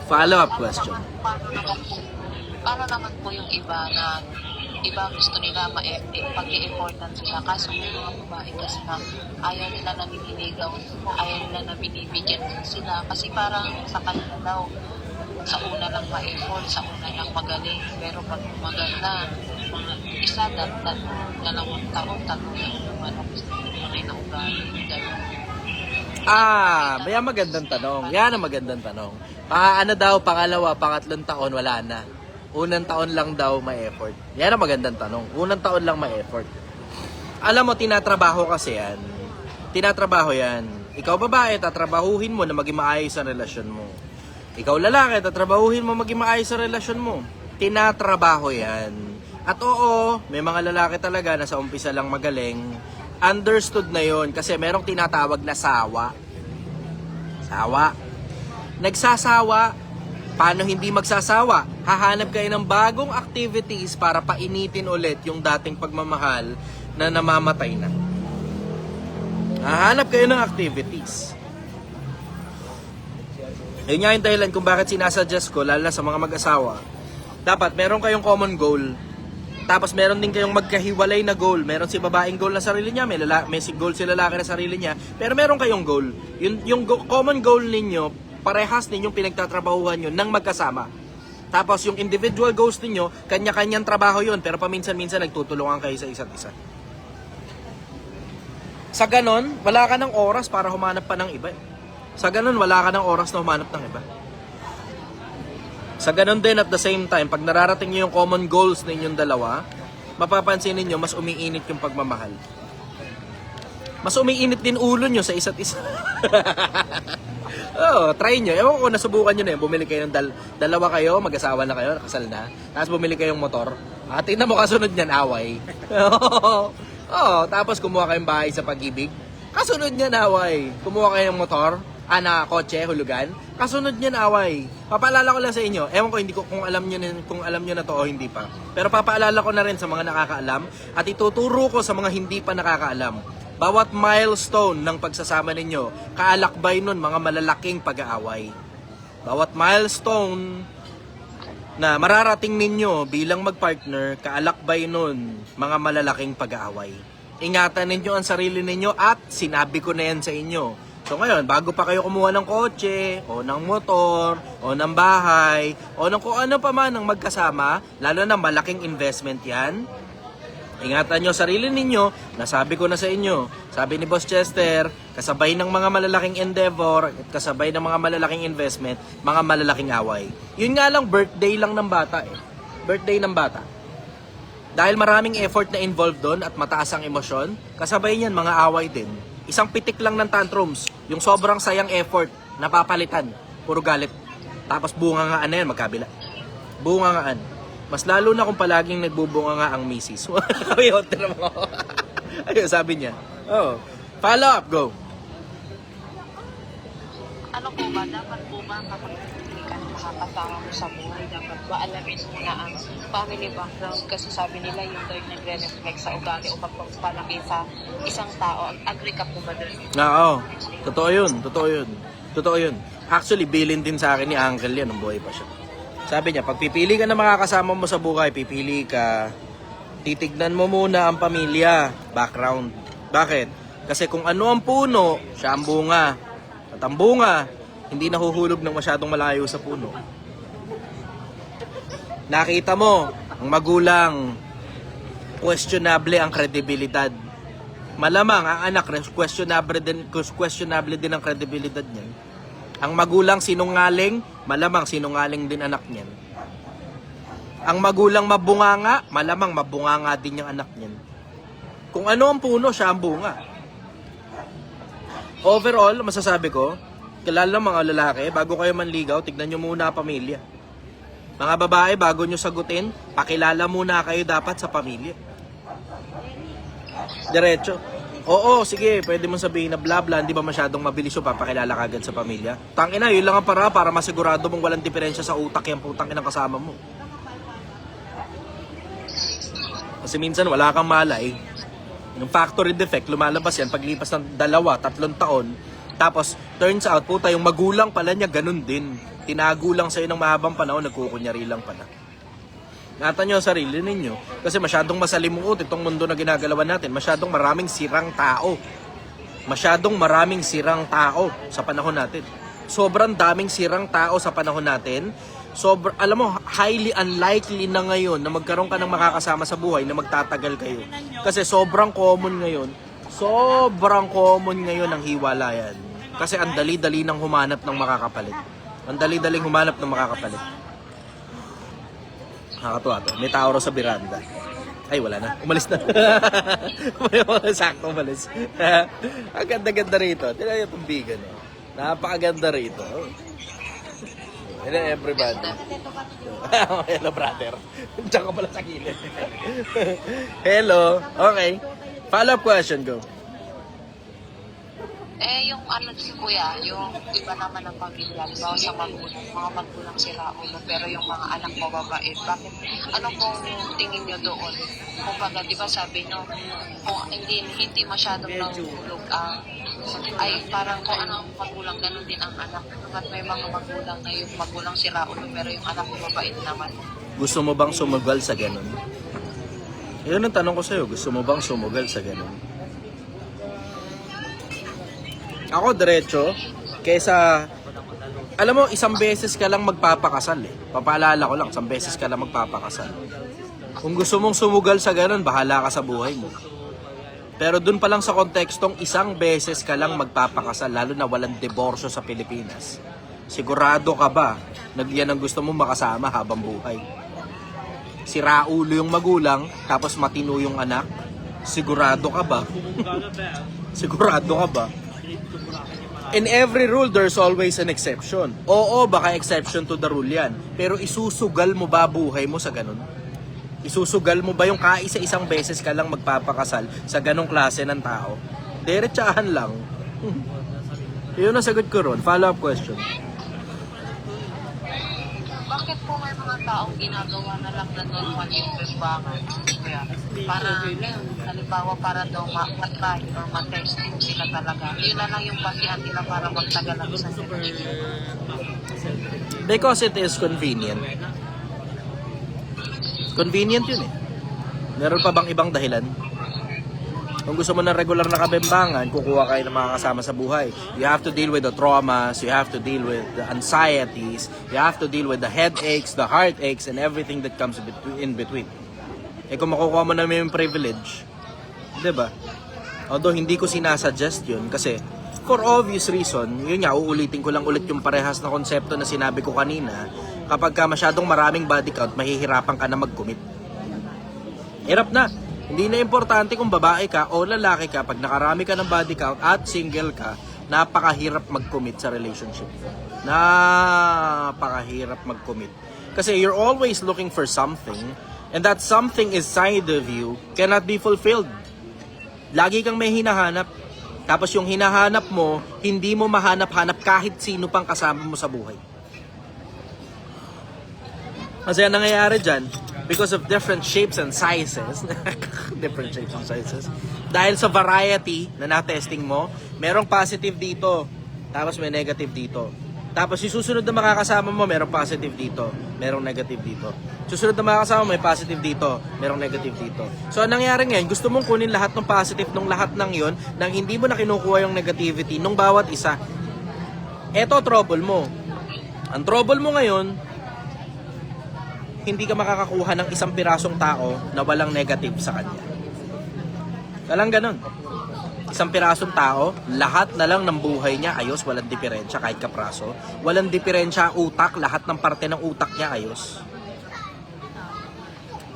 Follow-up question. Paano naman po yung iba gusto nila pag-i-important sila, kaso yung mga babae kasi na ayaw nila na biniligaw, ayaw nila na binibigyan sila kasi parang sa kanila daw sa una lang ma-effort, sa una lang magaling, pero pag maganda mga isa, dalawang taon, tatlong taon, gusto nila na ugali, May magandang tanong. Yan ang magandang tanong. Pangalawa, pangatlong taon, wala na. Unang taon lang daw may effort. Yan ang magandang tanong. Unang taon lang may effort. Alam mo, tinatrabaho kasi yan Tinatrabaho yan. Ikaw babae, tatrabahuhin mo na maging maayos ang relasyon mo. Ikaw lalaki, tatrabahuhin mo maging maayos ang relasyon mo. Tinatrabaho yan. At oo, may mga lalaki talaga na sa umpisa lang magaling. Understood na yon kasi merong tinatawag na sawa. Sawa. Nagsasawa. Paano hindi magsasawa? Hahanap kayo ng bagong activities para painitin ulit yung dating pagmamahal na namamatay na. Hahanap kayo ng activities. Yun nga yung dahilan kung bakit sinasuggest ko, lalo na sa mga mag-asawa, dapat meron kayong common goal. Tapos meron din kayong magkahiwalay na goal. Meron si babaeng goal na sarili niya, may goal si lalaki na sarili niya. Pero meron kayong goal. Common goal ninyo, parehas ninyong pinagtatrabahuhan yun nang magkasama. Tapos yung individual goals ninyo, kanya-kanyang trabaho yun. Pero paminsan-minsan nagtutulungan kayo sa isa't isa. Sa ganon, wala ka ng oras para humanap pa ng iba. Sa ganon, wala ka ng oras na humanap ng iba. Sa ganon din, at the same time, pag nararating nyo yung common goals ninyong dalawa, mapapansin ninyo, mas umiinit yung pagmamahal. Mas umiinit din ulo nyo sa isa't isa. Oo, try nyo. Ewan ko, nasubukan nyo na yun. Bumili kayo ng dalawa kayo, mag-asawa na kayo, nakasal na. Tapos bumili kayong motor. At tingnan mo, kasunod niyan, away. Oo, tapos kumuha kayong bahay sa Pag-ibig. Kasunod niyan, away. Kumuha kayo ng motor, kotse, hulugan. Kasunod niyan, away. Papaalala ko lang sa inyo. Ewan ko, hindi ko kung alam nyo na to o hindi pa. Pero papaalala ko na rin sa mga nakakaalam at ituturo ko sa mga hindi pa nakakaalam. Bawat milestone ng pagsasama ninyo, kaalakbay nun mga malalaking pag-aaway. Bawat milestone na mararating ninyo bilang magpartner, kaalakbay nun mga malalaking pag-aaway. Ingatan ninyo ang sarili ninyo at sinabi ko na yan sa inyo. So ngayon, bago pa kayo kumuha ng kotse, o ng motor, o ng bahay, o ng kung ano pa man ang magkasama, lalo na malaking investment yan, ingatan nyo sarili ninyo, nasabi ko na sa inyo. Sabi ni Boss Chester, kasabay ng mga malalaking endeavor at kasabay ng mga malalaking investment, mga malalaking away. Yun nga lang, birthday lang ng bata eh. Birthday ng bata. Dahil maraming effort na involved doon at mataas ang emosyon, kasabay niyan mga away din. Isang pitik lang ng tantrums, yung sobrang sayang effort, napapalitan, puro galit. Tapos bunga nga na yan, magkabila. Bunga nga. Mas lalo na kung palaging nagbubunga nga ang misis. Ayun, sabi niya. Oh. Follow up, go. Ano po ba, dapat po ba kapag hindi ka nakakasama mo sa buhay, dapat ba alamin mo na ang family background kasi sabi nila yung daw yung nagre-reflect sa ugali o pagpapalaki sa isang tao. Agree ka po ba doon? Oo. Totoo yun. Actually, bilin din sa akin ni Uncle yan nung buhay pa siya. Sabi niya, pag pipili ka na makakasama mo sa buhay, pipili ka, titignan mo muna ang pamilya, background. Bakit? Kasi kung ano ang puno, siya ang bunga. At ang bunga, hindi nahuhulog ng masyadong malayo sa puno. Nakita mo, ang magulang, questionable ang kredibilidad. Malamang, ang anak, questionable din ang kredibilidad niyan. Ang magulang sinungaling, malamang sinungaling din anak niyan. Ang magulang mabunganga, malamang mabunganga din yung anak niyan. Kung ano ang puno, siya ang bunga. Overall, masasabi ko, kilala mga lalaki, bago kayo manligaw, tignan nyo muna ang pamilya. Mga babae, bago nyo sagutin, pakilala muna kayo dapat sa pamilya. Diretso. Oo, sige, pwede mong sabihin na bla bla, hindi ba masyadong mabilis yung papakilala ka agad sa pamilya? Tangina, yun lang ang para masigurado mong walang diferensya sa utak yung putang inang kasama mo. Kasi minsan wala kang malay. Yung factory defect, lumalabas yan paglipas ng 2-3 taon. Tapos, turns out, puta, yung magulang pala niya ganun din. Tinago lang sa'yo ng mahabang panahon, nagkukunyari lang pala. Ingatan nyo ang sarili ninyo. Kasi masyadong masalimuot itong mundo na ginagalawan natin. Masyadong maraming sirang tao. Masyadong maraming sirang tao sa panahon natin. Sobrang daming sirang tao sa panahon natin. Alam mo, highly unlikely na ngayon na magkaroon ka ng makakasama sa buhay na magtatagal kayo. Kasi sobrang common ngayon. Sobrang common ngayon ang hiwalayan. Kasi ang dali-dali nang humanap ng makakapalit. Ang dali-daling humanap ng makakapalit. Nakakatuwa to. May tao sa biranda. Ay, wala na. Umalis na. Sakto umalis. Ang ganda-ganda rito. Tignan niyo itong vegan. Oh. Napakaganda rito. Hello, everybody. Hello, brother. Diyan ka pala sa gilid. Hello. Okay. Follow-up question, go. Yung ano si kuya, yung iba naman ng pamilya, halimbawa sa magulang, mga magulang sila ulo, pero yung mga anak mo babait, bakit, ano pong tingin nyo doon? Kumbaga, di ba sabi nyo, kung hindi masyadong nahulog ang, ay parang kung ano ang magulang, ganun din ang anak. At may mga magulang na yung magulang sila ulo, pero yung anak mo babait naman. Gusto mo bang sumugal sa ganun? Yun ang tanong ko sa'yo. Gusto mo bang sumugal sa ganun? Ako diretso, kaysa, alam mo, isang beses ka lang magpapakasal eh. Papaalala ko lang, isang beses ka lang magpapakasal. Kung gusto mong sumugal sa ganun, bahala ka sa buhay mo. Pero dun pa lang sa kontekstong isang beses ka lang magpapakasal, lalo na walang diborsyo sa Pilipinas. Sigurado ka ba na yan ang gusto mong makasama habang buhay? Si Raulo yung magulang, tapos matino yung anak. Sigurado ka ba? Sigurado ka ba? In every rule, there's always an exception. Oo, baka exception to the rule yan. Pero isusugal mo ba buhay mo sa ganun? Isusugal mo ba yung kaisa-isang beses ka lang magpapakasal sa ganong klase ng tao? Diretsahan lang. Yun ang sagot ko ron. Follow-up question. Bakit po may mga taong ginagawa na lang na normal yung bimbangan? Kaya, para, halimbawa, para daw matry or matesting sila talaga. Yun na lang yung basihan nila para magtagal ang isang relasyon. Because it is convenient. Convenient yun eh. Meron pa bang ibang dahilan? Kung gusto mo ng regular na kabembangan, kukuha kayo ng mga kasama sa buhay. You have to deal with the traumas, you have to deal with the anxieties, you have to deal with the headaches, the heartaches, and everything that comes in between. Eh kung makukuha mo na yung privilege, diba? Although hindi ko sinasuggest yun kasi for obvious reason, yun nga, uulitin ko lang ulit yung parehas na konsepto na sinabi ko kanina, kapag ka masyadong maraming body count, mahihirapan ka na mag-commit. Hirap na. Hindi na importante kung babae ka o lalaki ka, pag nakarami ka ng body count at single ka, napakahirap mag-commit sa relationship. Napakahirap mag-commit. Kasi you're always looking for something, and that something inside of you cannot be fulfilled. Lagi kang may hinahanap. Tapos yung hinahanap mo, hindi mo mahanap-hanap kahit sino pang kasama mo sa buhay. Kasi ang nangyayari dyan, because of different shapes and sizes, different shapes and sizes, dahil sa variety na na-testing mo, merong positive dito, tapos may negative dito. Tapos yung susunod na makakasama mo, merong positive dito, merong negative dito. Susunod na makakasama mo, may positive dito, merong negative dito. So, ang nangyari ngayon, gusto mong kunin lahat ng positive nung lahat ng yon, nang hindi mo na kinukuha yung negativity nung bawat isa. Eto, trouble mo. Ang trouble mo ngayon, hindi ka makakakuha ng isang pirasong tao na walang negative sa kanya. Walang ganun. Isang pirasong tao, lahat na lang ng buhay niya ayos, walang diferensya kahit kapraso. Walang diferensya utak, lahat ng parte ng utak niya ayos.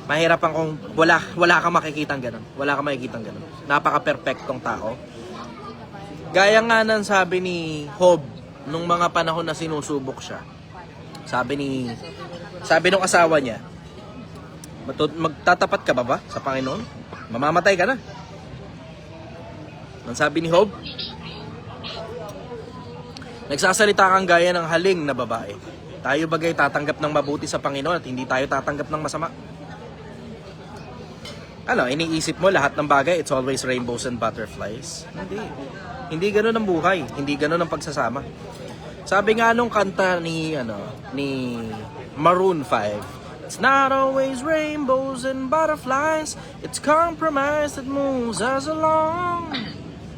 Mahirapan kung wala kang makikitang ganun. Wala kang makikitang ganun. Napaka-perfectong tao. Gaya nga ng sabi ni Job nung mga panahon na sinusubok siya. Sabi nung asawa niya, magtatapat ka ba sa Panginoon? Mamamatay ka na. Ang sabi ni Job, nagsasalita kang gaya ng haling na babae. Tayo bagay tatanggap ng mabuti sa Panginoon at hindi tayo tatanggap ng masama. Ano, iniisip mo lahat ng bagay, it's always rainbows and butterflies? Hindi. Hindi ganun ang buhay. Hindi ganun ang pagsasama. Sabi nga nung kanta ni Maroon 5, it's not always rainbows and butterflies, it's compromise that moves us along.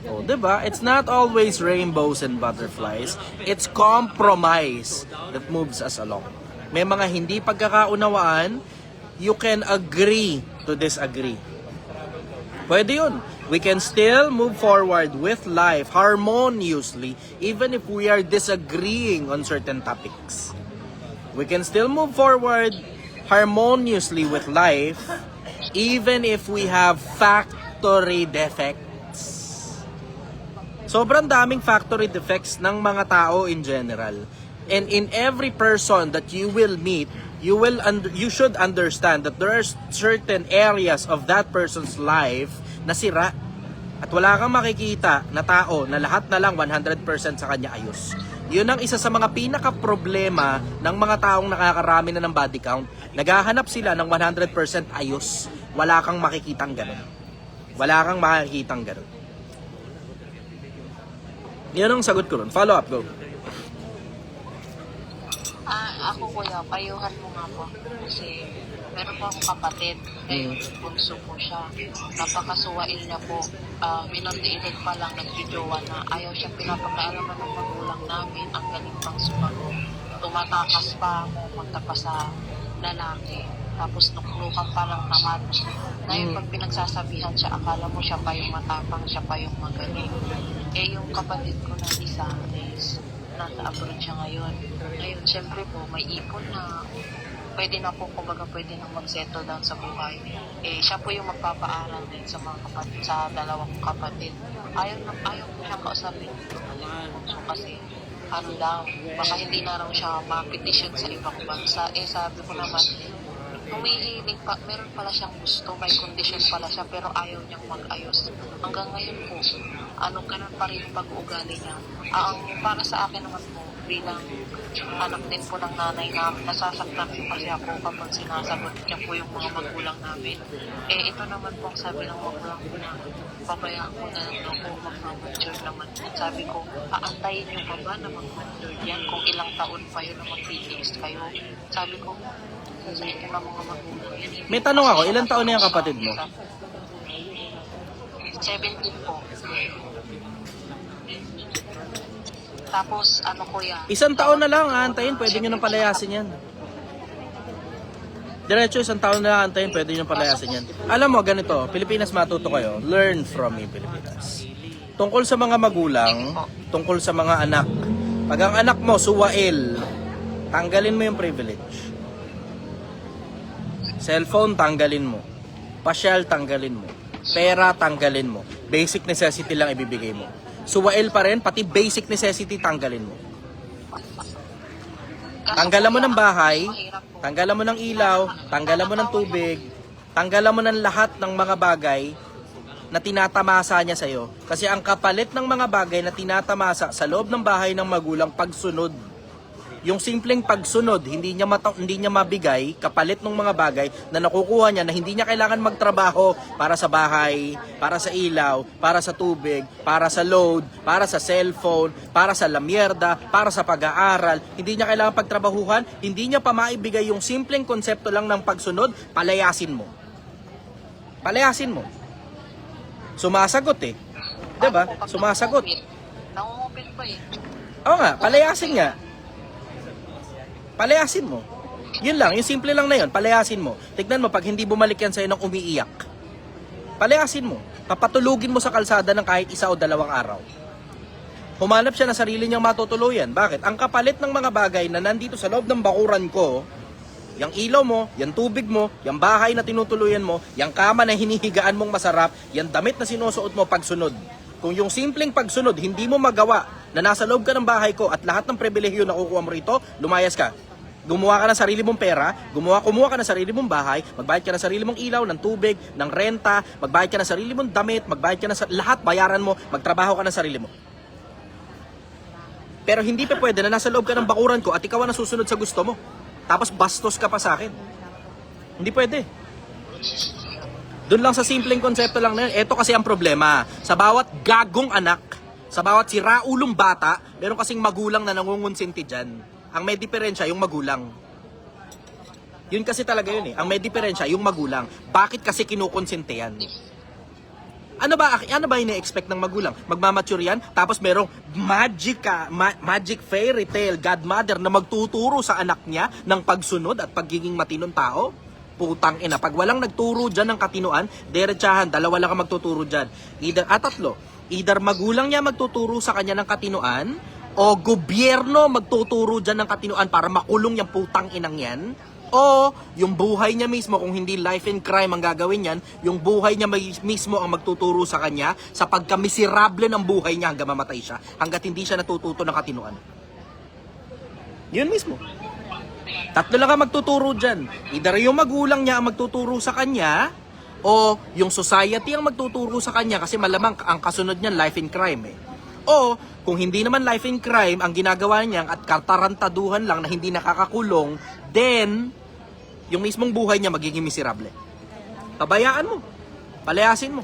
Oh, diba? It's not always rainbows and butterflies, it's compromise that moves us along. May mga hindi pagkakaunawaan, you can agree to disagree. Pwede yun. We can still move forward with life harmoniously even if we are disagreeing on certain topics. We can still move forward harmoniously with life Even if we have factory defects. Sobrang daming factory defects ng mga tao in general. And in every person that you will meet, you should understand that there are certain areas of that person's life na sira. At wala kang makikita na tao na lahat na lang 100% sa kanya ayos. Yun ang isa sa mga pinaka-problema ng mga taong nakakarami na ng body count. Naghahanap sila ng 100% ayos. Wala kang makikitang ganun. Wala kang makikitang ganun. Yan ang sagot ko ron. Follow up, go. Ako kuya, payuhan mo nga po. Kasi meron po akong kapatid. Ngayon, bunso po siya. Napakasuwain niya po. Minondiinid pa lang nagjojowa na ayaw siya pinapakaalaman ng magulang namin. Ang galing pang sumagot. Tumatakas pa ako punta pa sa lalaki. Tapos nuklukan pa lang naman. Ngayon, pag pinagsasabihan siya, akala mo siya pa yung matapang, siya pa yung magaling. Eh, yung kapatid ko na isa is nasa abroad siya ngayon. Ngayon, syempre po, may ipon na pwede na po, kumbaga pwede na mag-settle down sa buhay. Eh, siya po yung magpapaaral din sa mga kapatid, sa dalawang kapatid. Ayaw po siya kausapin. So, kasi, ano daw, baka hindi na raw siya ma-petition sa ibang bansa. Eh, sabi ko naman, humihiling pa, meron pala siyang gusto, may condition pala siya, pero ayaw niyang mag-ayos. Hanggang ngayon po, ganun pa rin pag-ugali niya. Ang para sa akin naman po, bilang anak din po ng nanay namin, nasasaktan po kasi ako kapag sinasagot niya po yung mga magulang namin. Eh, ito naman po ang sabi ng magulang ko na pabayaan ko na lang ako mag-mature naman. Sabi ko, aantayin niyo pa ba na mag-mature yan kung ilang taon pa yun na mag-PTS kayo? Sabi ko, sa ito na mga magulang yan. May tanong ako, ilang taon na yung kapatid mo? 17 po. Tapos, kuya? Isang taon na lang aantayin, pwede nyo nang palayasin yan. Diretso, isang taon na lang aantayin, pwede nyo nang palayasin yan. Alam mo, ganito, Pilipinas matuto kayo, learn from me, Pilipinas. Tungkol sa mga magulang, tungkol sa mga anak. Pag ang anak mo, suwail, tanggalin mo yung privilege. Cellphone, tanggalin mo. Pasyal, tanggalin mo. Pera, tanggalin mo. Basic necessity lang ibibigay mo. Suwail pa rin, pati basic necessity tanggalin mo. Tanggalan mo ng bahay, tanggalan mo ng ilaw, tanggalan mo ng tubig, tanggalan mo ng lahat ng mga bagay na tinatamasa niya sa'yo. Kasi ang kapalit ng mga bagay na tinatamasa sa loob ng bahay ng magulang, pagsunod. Yung simpleng pagsunod, hindi niya mabigay kapalit ng mga bagay na nakukuha niya na hindi niya kailangan magtrabaho para sa bahay, para sa ilaw, para sa tubig, para sa load, para sa cellphone, para sa lamierda, para sa pag-aaral. Hindi niya kailangan pagtrabahuhan, hindi niya pa maibigay yung simpleng konsepto lang ng pagsunod, palayasin mo. Palayasin mo. Sumasagot eh. 'Di ba? Sumasagot. Nangungupit pa eh. Oo nga, palayasin nga. Palayasin mo. Yun lang, yung simple lang na yun, palayasin mo. Tignan mo, pag hindi bumalik yan sa'yo ng umiiyak, palayasin mo. Papatulugin mo sa kalsada ng kahit isa o dalawang araw. Humanap siya na sarili niyang matutuluyan. Bakit? Ang kapalit ng mga bagay na nandito sa loob ng bakuran ko, yung ilaw mo, yung tubig mo, yung bahay na tinutuluyan mo, yung kama na hinihigaan mong masarap, yung damit na sinusuot mo pagsunod. Kung yung simpleng pagsunod, hindi mo magawa na nasa loob ka ng bahay ko at lahat ng pribilehyo na kukuha mo rito, lumayas ka. Gumawa ka ng sarili mong pera, kumuha ka ng sarili mong bahay, magbayad ka ng sarili mong ilaw, ng tubig, ng renta, magbayad ka ng sarili mong damit, magbayad ka ng lahat, bayaran mo, magtrabaho ka ng sarili mo. Pero hindi pa pwede na nasa loob ka ng bakuran ko at ikaw ang nasusunod sa gusto mo. Tapos bastos ka pa sa akin. Hindi pwede. Doon lang sa simpleng konsepto lang na yun. Ito kasi ang problema. Sa bawat gagong anak, sa bawat siraulong bata, meron kasing magulang na nangungonsinti dyan. Ang may diferensya, yung magulang. Yun kasi talaga yun eh. Ang may diferensya, yung magulang. Bakit kasi kinukonsente yan? Ano ba ina-expect ng magulang? Magmamature yan, tapos merong magic fairy tale godmother na magtuturo sa anak niya ng pagsunod at pagiging matinong tao? Putang ina, pag walang nagturo dyan ng katinuan, derechahan, dalawa lang ang magtuturo dyan. Either magulang niya magtuturo sa kanya ng katinuan, o gobyerno magtuturo dyan ng katinuan para makulong yung putang inang yan. O yung buhay niya mismo, kung hindi life and crime ang gagawin niyan, yung buhay niya mismo ang magtuturo sa kanya sa pagkamiserable ng buhay niya hanggang mamatay siya, hanggat hindi siya natututo ng katinuan. Yun mismo. Tatlo lang ang magtuturo dyan. Either yung magulang niya ang magtuturo sa kanya, o yung society ang magtuturo sa kanya kasi malamang ang kasunod niyan life and crime eh. O kung hindi naman life and crime ang ginagawa niya at katarantaduhan lang na hindi nakakakulong, then yung mismong buhay niya magiging miserable. Pabayaan mo. Palayasin mo.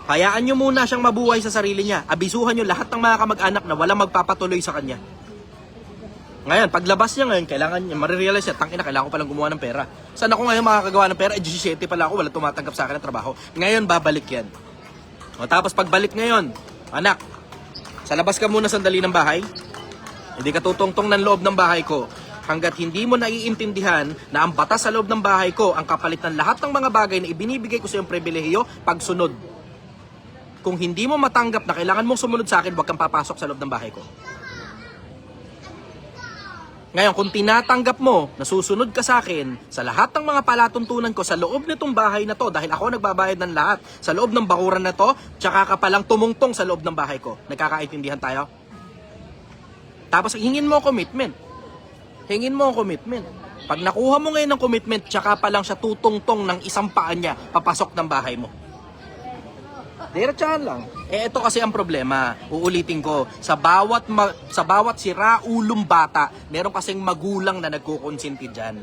Hayaan nyo muna siyang mabuhay sa sarili niya. Abisuhan nyo lahat ng mga kamag-anak na walang magpapatuloy sa kanya. Ngayon, paglabas niya ngayon, kailangan niya, marirealize niya, tangina, kailangan ko palang gumawa ng pera. Saan ako ngayon makakagawa ng pera? 17 pala ako, wala tumatanggap sa akin ng trabaho. Ngayon, babalik yan. O, tapos pagbalik ngayon, anak, sa labas ka muna sandali ng bahay. Hindi ka tutungtong ng loob ng bahay ko. Hanggat hindi mo naiintindihan na ang batas sa loob ng bahay ko ang kapalit ng lahat ng mga bagay na ibinibigay ko sa iyong pribilehiyo, pagsunod. Kung hindi mo matanggap na kailangan mong sumunod sa akin, huwag kang papasok sa loob ng bahay ko. Ngayon, kung tinatanggap mo na susunod ka sa akin sa lahat ng mga palatuntunan ko sa loob nitong bahay na to, dahil ako nagbabayad ng lahat sa loob ng bakuran na to, tsaka ka palang tumungtong sa loob ng bahay ko. Nagkakaintindihan tayo? Tapos hingin mo commitment. Hingin mo commitment. Pag nakuha mo ngayon ng commitment, tsaka pa lang siya tutungtong ng isang paa niya papasok ng bahay mo. Diretsahan lang. Ito kasi ang problema. Uulitin ko, sa bawat siraulong bata, meron kasing magulang na nagkukonsinti dyan.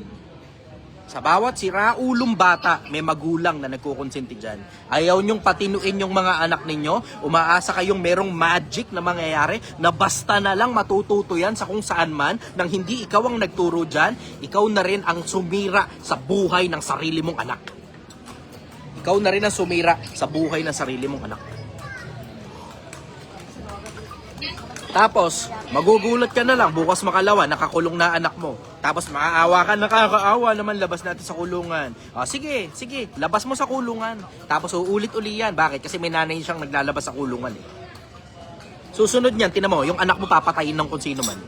Sa bawat siraulong bata, may magulang na nagkukonsinti dyan. Ayaw nyong patinuin yung mga anak ninyo, umaasa kayong merong magic na mangyayari na basta na lang matututo yan sa kung saan man, nang hindi ikaw ang nagturo dyan, ikaw na rin ang sumira sa buhay ng sarili mong anak. Ikaw na rin ang sumira sa buhay ng sarili mong anak. Tapos, magugulat ka na lang, bukas makalawa, nakakulong na anak mo. Tapos maaawa ka, nakakaawa naman, labas natin sa kulungan. Sige, labas mo sa kulungan. Tapos uulit-uli yan. Bakit? Kasi may nanay siyang naglalabas sa kulungan eh. Susunod niyan, tinan mo, yung anak mo papatayin ng kung sino man.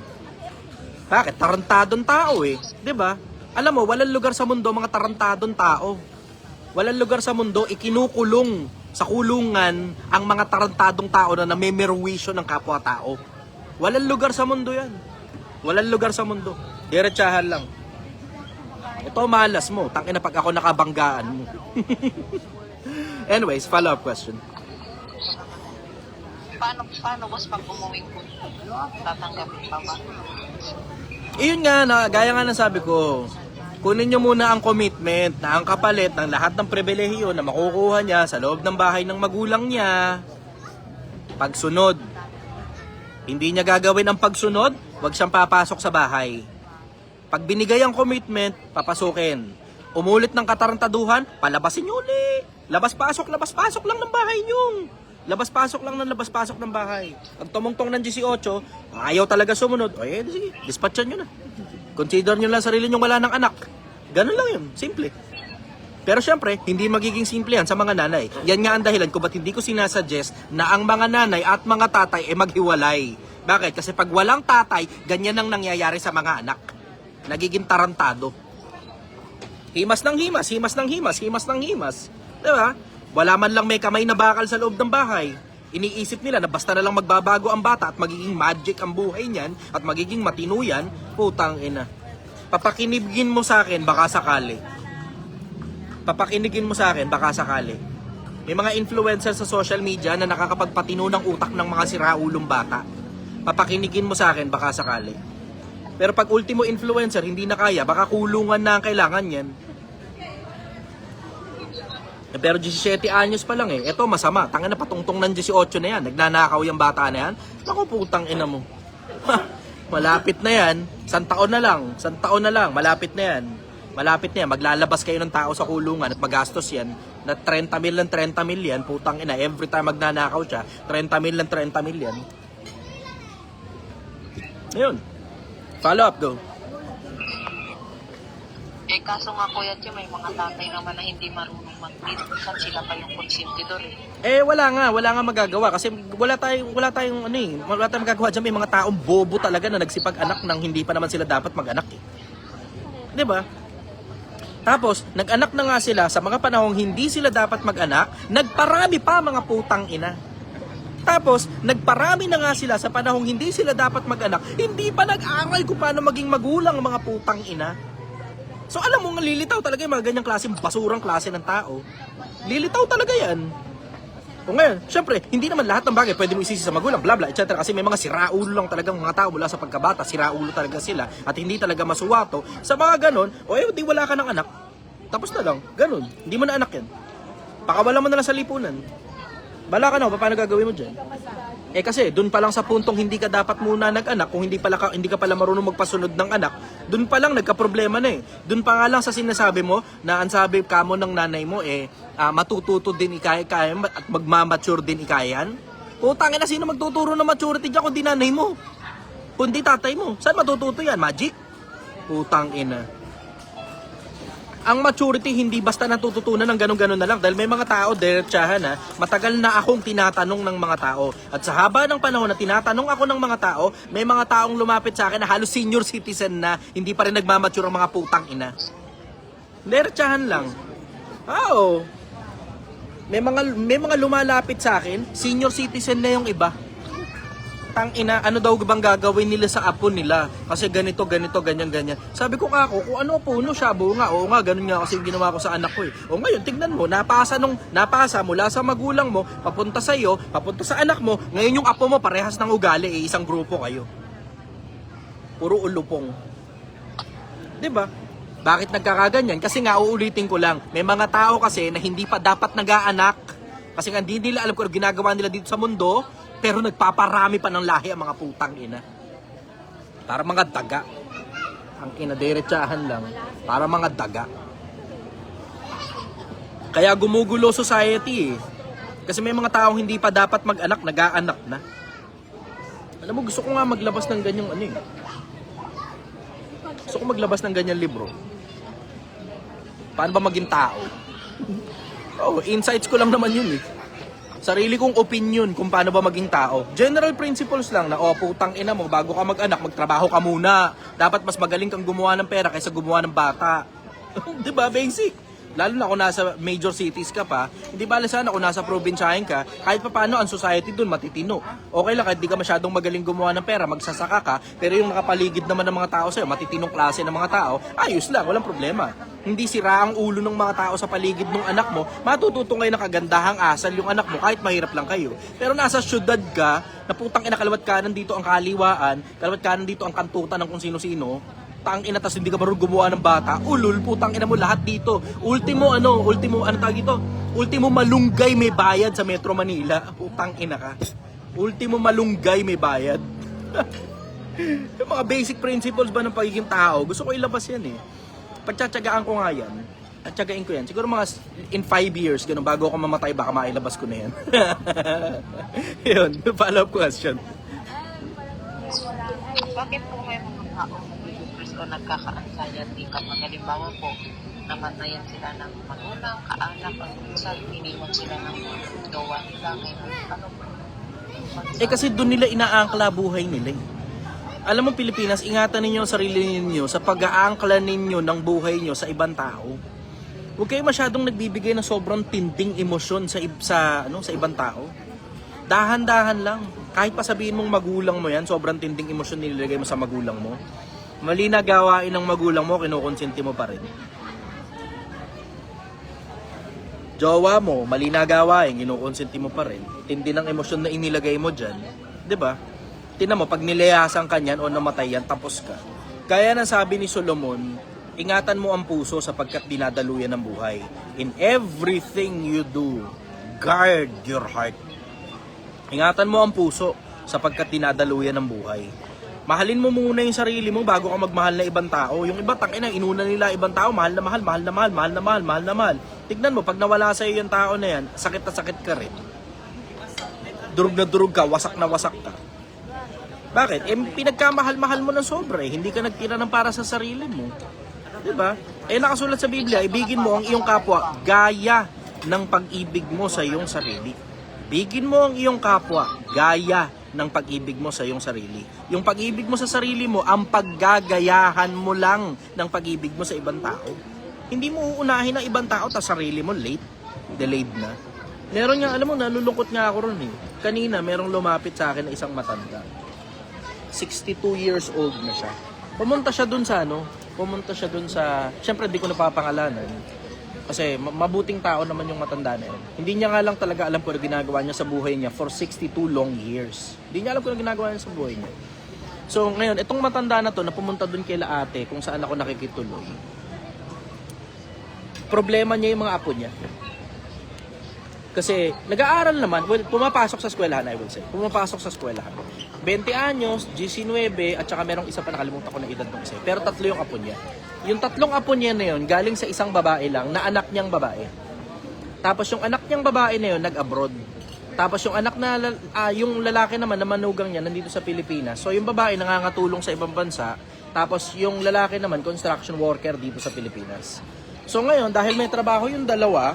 Bakit? Tarantadong tao eh. 'Di ba? Alam mo, walang lugar sa mundo mga tarantadong tao. Walang lugar sa mundo ikinukulong sa kulungan ang mga tarantadong tao na namemerwisyo ng kapwa-tao. Walang lugar sa mundo yan. Walang lugar sa mundo. Diretsahan lang. Ito malas mo. Tangina pag ako nakabanggaan mo. Anyways, follow-up question. Paano boss pag umuwing po? Tatanggapin pa ba? Iyon nga, gaya nga ng sabi ko, kunin nyo muna ang commitment na ang kapalit ng lahat ng pribilehiyo na makukuha niya sa loob ng bahay ng magulang niya. Pagsunod. Hindi niya gagawin ang pagsunod, huwag siyang papasok sa bahay. Pag binigay ang commitment, papasukin. Umulit ng katarantaduhan, palabasin nyo ulit. Labas-pasok lang ng bahay nyo. Labas-pasok ng bahay. Pag tumungtong ng 18, ayaw talaga sumunod. O sige, dispatchan nyo na. Consider nyo lang sarili nyo wala ng anak. Ganun lang yun, simple. Pero syempre, hindi magiging simple yan sa mga nanay. Yan nga ang dahilan kung ba't hindi ko sinasuggest na ang mga nanay at mga tatay ay maghiwalay. Bakit? Kasi pag walang tatay, ganyan ang nangyayari sa mga anak. Nagiging tarantado. Himas ng himas. Diba? Wala man lang may kamay na bakal sa loob ng bahay. Iniisip nila na basta na lang magbabago ang bata at magiging magic ang buhay niyan at magiging matino yan, putang ina. Papakinigin mo sa akin, baka sakali. May mga influencer sa social media na nakakapagpatino ng utak ng mga siraulong bata. Papakinigin mo sa akin, baka sakali. Pero pag ultimo influencer, hindi na kaya, baka kulungan na ang kailangan yan. Pero 17 anyos pa lang eh. Ito masama. Tanga na patungtong ng 18 na yan. Nagnanakaw yung bata na yan. Naku putang ina mo. Malapit na yan. Santaon na lang. Malapit na yan. Maglalabas kayo ng tao sa kulungan at magastos yan. Na 30 mil lang 30 mil yan. Putang ina. Every time magnanakaw siya, 30 mil lang 30 mil yan. Ayun. Follow up, go. Kaso nga kuya Che, may mga tatay naman na hindi marunong mag-minsan sila pa yung konsentidor Wala nga magagawa kasi wala tayong magagawa diyan. May mga taong bobo talaga na nagsipag-anak nang hindi pa naman sila dapat mag-anak eh. 'Di ba? Tapos, nag-anak na nga sila sa mga panahong hindi sila dapat mag-anak, nagparami pa mga putang ina. Tapos, nagparami na nga sila sa panahong hindi sila dapat mag-anak, hindi pa nag-aral kung paano maging magulang mga putang ina. So alam mo, lilitaw talaga yung mga ganyang klase, basurang klase ng tao. Lilitaw talaga yan. O ngayon, syempre, hindi naman lahat ng bagay pwede mo isisi sa magulang, bla bla, etc. Kasi may mga siraulo lang talagang mga tao mula sa pagkabata, siraulo talaga sila at hindi talaga masuwato. Sa mga ganon, di wala ka ng anak. Tapos na lang, ganon. Hindi mo na anak yan. Pakawalan mo na lang sa lipunan. Bala ka na, paano gagawin mo dyan? Kasi dun pa lang sa puntong hindi ka dapat muna nag-anak, kung hindi ka pala marunong magpasunod ng anak, dun pa lang nagka-problema na eh. Dun pa nga lang sa sinasabi mo na ang sabi kamo ng nanay mo matututo din ikaya at magmamature din ikayan. Putang ina, sino magtuturo ng maturity diyan kundi nanay mo? Kundi tatay mo. Saan matututo yan? Magic? Putang ina. Ang maturity hindi basta natututunan ng ganun-ganun na lang dahil may mga tao, diretsahan matagal na akong tinatanong ng mga tao. At sa haba ng panahon na tinatanong ako ng mga tao, may mga taong lumapit sa akin na halos senior citizen na hindi pa rin nagmamature ang mga putang ina. Diretsahan lang. Oo. May mga lumalapit sa akin, senior citizen na yung iba. Tang ina, ano daw bang gagawin nila sa apo nila? Kasi ganito, ganyan. Sabi ko nga kung ano puno siya, bunga. Oo nga, ganun nga kasi yung ginawa ko sa anak ko eh. O ngayon, tignan mo, napasa mula sa magulang mo, papunta sa iyo, papunta sa anak mo, ngayon yung apo mo parehas ng ugali isang grupo kayo. Puro ulupong. 'Di ba? Bakit nagkakaganyan? Kasi nga uulitin ko lang, may mga tao kasi na hindi pa dapat nag-aanak. Kasi nga hindi nila alam kung ano ginagawa nila dito sa mundo. Pero nagpaparami pa ng lahi ang mga putang ina. Para mga daga. Ang kinadiretsahan lang. Para mga daga. Kaya gumugulo society eh. Kasi may mga taong hindi pa dapat mag-anak, nag-aanak na. Alam mo, gusto ko nga maglabas ng ganyang Gusto ko maglabas ng ganyang libro. Paano ba maging tao? Insights ko lang naman yun eh. Sarili kong opinion kung paano ba maging tao. General principles lang na, putang ina mo, bago ka mag-anak, magtrabaho ka muna. Dapat mas magaling kang gumawa ng pera kaysa gumawa ng bata. Diba? Basic. Lalo na kung nasa major cities ka pa, hindi bala sana kung nasa probinsyahin ka, kahit pa paano ang society dun matitino. Okay lang kahit di ka masyadong magaling gumawa ng pera, magsasaka ka, pero yung nakapaligid naman ng mga tao sa'yo, matitinong klase ng mga tao, ayos lang, walang problema. Hindi sira ang ulo ng mga tao sa paligid ng anak mo, matututo ngayon ng kagandahang asal yung anak mo kahit mahirap lang kayo. Pero nasa syudad ka, na putang ina kalawat kanan dito ang kaliwaan, kalawat kanan dito ang kantutan ng kung sino-sino, tang ina, tas hindi ka marunong gumawa ng bata, ulul, putang ina mo lahat dito. Ultimo tawag ito? Ultimo malunggay may bayad sa Metro Manila. Putang ina ka. Ultimo malunggay may bayad. Yung mga basic principles ba ng pagiging tao, gusto ko ilabas yan eh. Pagtsatsagaan ko nga yan. At tsagain ko yan. Siguro mga in 5 years, ganun, bago ako mamatay, baka mailabas ko na yan. Yun, follow-up question. Bakit po may mga tao o nagkaka-anxiety kapag halimbawa po namatayan sila ng magulang, kaanak, at minsan iniwan sila ng jowa nila ngayon. Ano po? Kasi doon nila inaangkla buhay nila eh. Alam mo Pilipinas, ingatan ninyo ang sarili ninyo sa pag-aangkla ninyo ng buhay nyo sa ibang tao. Huwag kayo masyadong nagbibigay ng sobrang tinding emosyon sa ibang tao. Dahan-dahan lang. Kahit pa sabihin mong magulang mo yan, sobrang tinding emosyon nilagay mo sa magulang mo. Mali na gawain ng magulang mo, kinukonsenti mo pa rin. Jowa mo, mali na gawain, kinukonsenti mo pa rin. Tindi ng emosyon na inilagay mo dyan. 'Di ba? Tingnan mo, pag nilayasan ka niyan o namatay yan, tapos ka. Gaya ng sabi ni Solomon, ingatan mo ang puso sapagkat dinadaluyan ng buhay. In everything you do, guard your heart. Ingatan mo ang puso sapagkat dinadaluyan ng buhay. Mahalin mo muna yung sarili mo bago ka magmahal na ibang tao. Yung iba, tangina, inuna nila ibang tao, mahal na mahal. Tignan mo, pag nawala sa'yo yung tao na yan, sakit na sakit ka rin. Durug na durug ka, wasak na wasak ka. Bakit? Pinagkamahal-mahal mo ng sobra eh. Hindi ka nagtira ng para sa sarili mo. Diba? Nakasulat sa Biblia, ibigin mo ang iyong kapwa gaya ng pag-ibig mo sa iyong sarili. Bigin mo ang iyong kapwa gaya ng pag-ibig mo sa iyong sarili. Yung pag-ibig mo sa sarili mo, ang paggagayahan mo lang ng pag-ibig mo sa ibang tao. Hindi mo uunahin ng ibang tao, tapos sarili mo delayed na. Meron nga, alam mo, nalulungkot nga ako ron eh. Kanina, merong lumapit sa akin na isang matanda. 62 years old na siya. Pumunta siya dun sa, syempre di ko napapangalanan. Kasi mabuting tao naman yung matanda na yun. Hindi niya nga lang talaga alam kung ano ginagawa niya sa buhay niya for 62 long years. Hindi niya alam kung ano ginagawa niya sa buhay niya. So ngayon, itong matanda na to na pumunta dun kay ate kung saan ako nakikituloy. Problema niya yung mga apo niya. Kasi nag-aaral naman, pumapasok sa eskwelahan, I will say. Pumapasok sa eskwelahan. 20 anyos, 19, at saka merong isa pa, nakalimutan ko na edad ng isa. Pero 3 yung apo niya. Yung 3 apo niya na yun, galing sa isang babae lang, na anak niyang babae. Tapos yung anak niyang babae na yun, nag-abroad. Tapos yung anak na, yung lalaki naman na manugang niya, nandito sa Pilipinas. So yung babae nangangatulong sa ibang bansa. Tapos yung lalaki naman, construction worker dito sa Pilipinas. So ngayon, dahil may trabaho yung dalawa,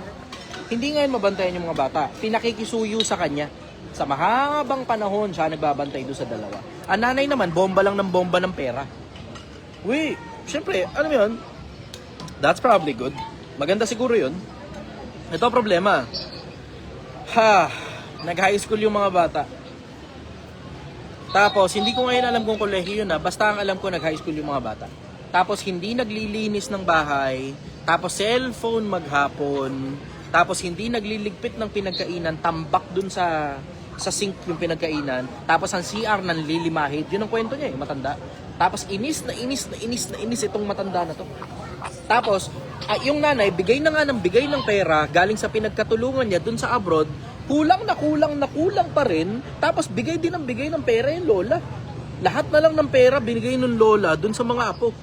hindi ngayon mabantayan yung mga bata. Pinakikisuyo sa kanya. Sa mahabang panahon, siya nagbabantay doon sa dalawa. Ang nanay naman, bomba lang ng bomba ng pera. Uy, syempre, alam mo yun, that's probably good. Maganda siguro yun. Ito ang problema. Nag-high school yung mga bata. Tapos, hindi ko ngayon alam kung kolehiyo na, basta ang alam ko nag-high school yung mga bata. Tapos, hindi naglilinis ng bahay. Tapos, cellphone maghapon. Tapos hindi nagliligpit ng pinagkainan, tambak dun sa sink yung pinagkainan. Tapos ang CR nanlilimahid. Yun ang kwento niya, yung matanda. Tapos inis na inis itong matanda na to. Tapos yung nanay, bigay na nga ng bigay ng pera galing sa pinagkatulungan niya dun sa abroad. Kulang pa rin. Tapos bigay din ng bigay ng pera yung lola. Lahat na lang ng pera binigay ng lola dun sa mga apo.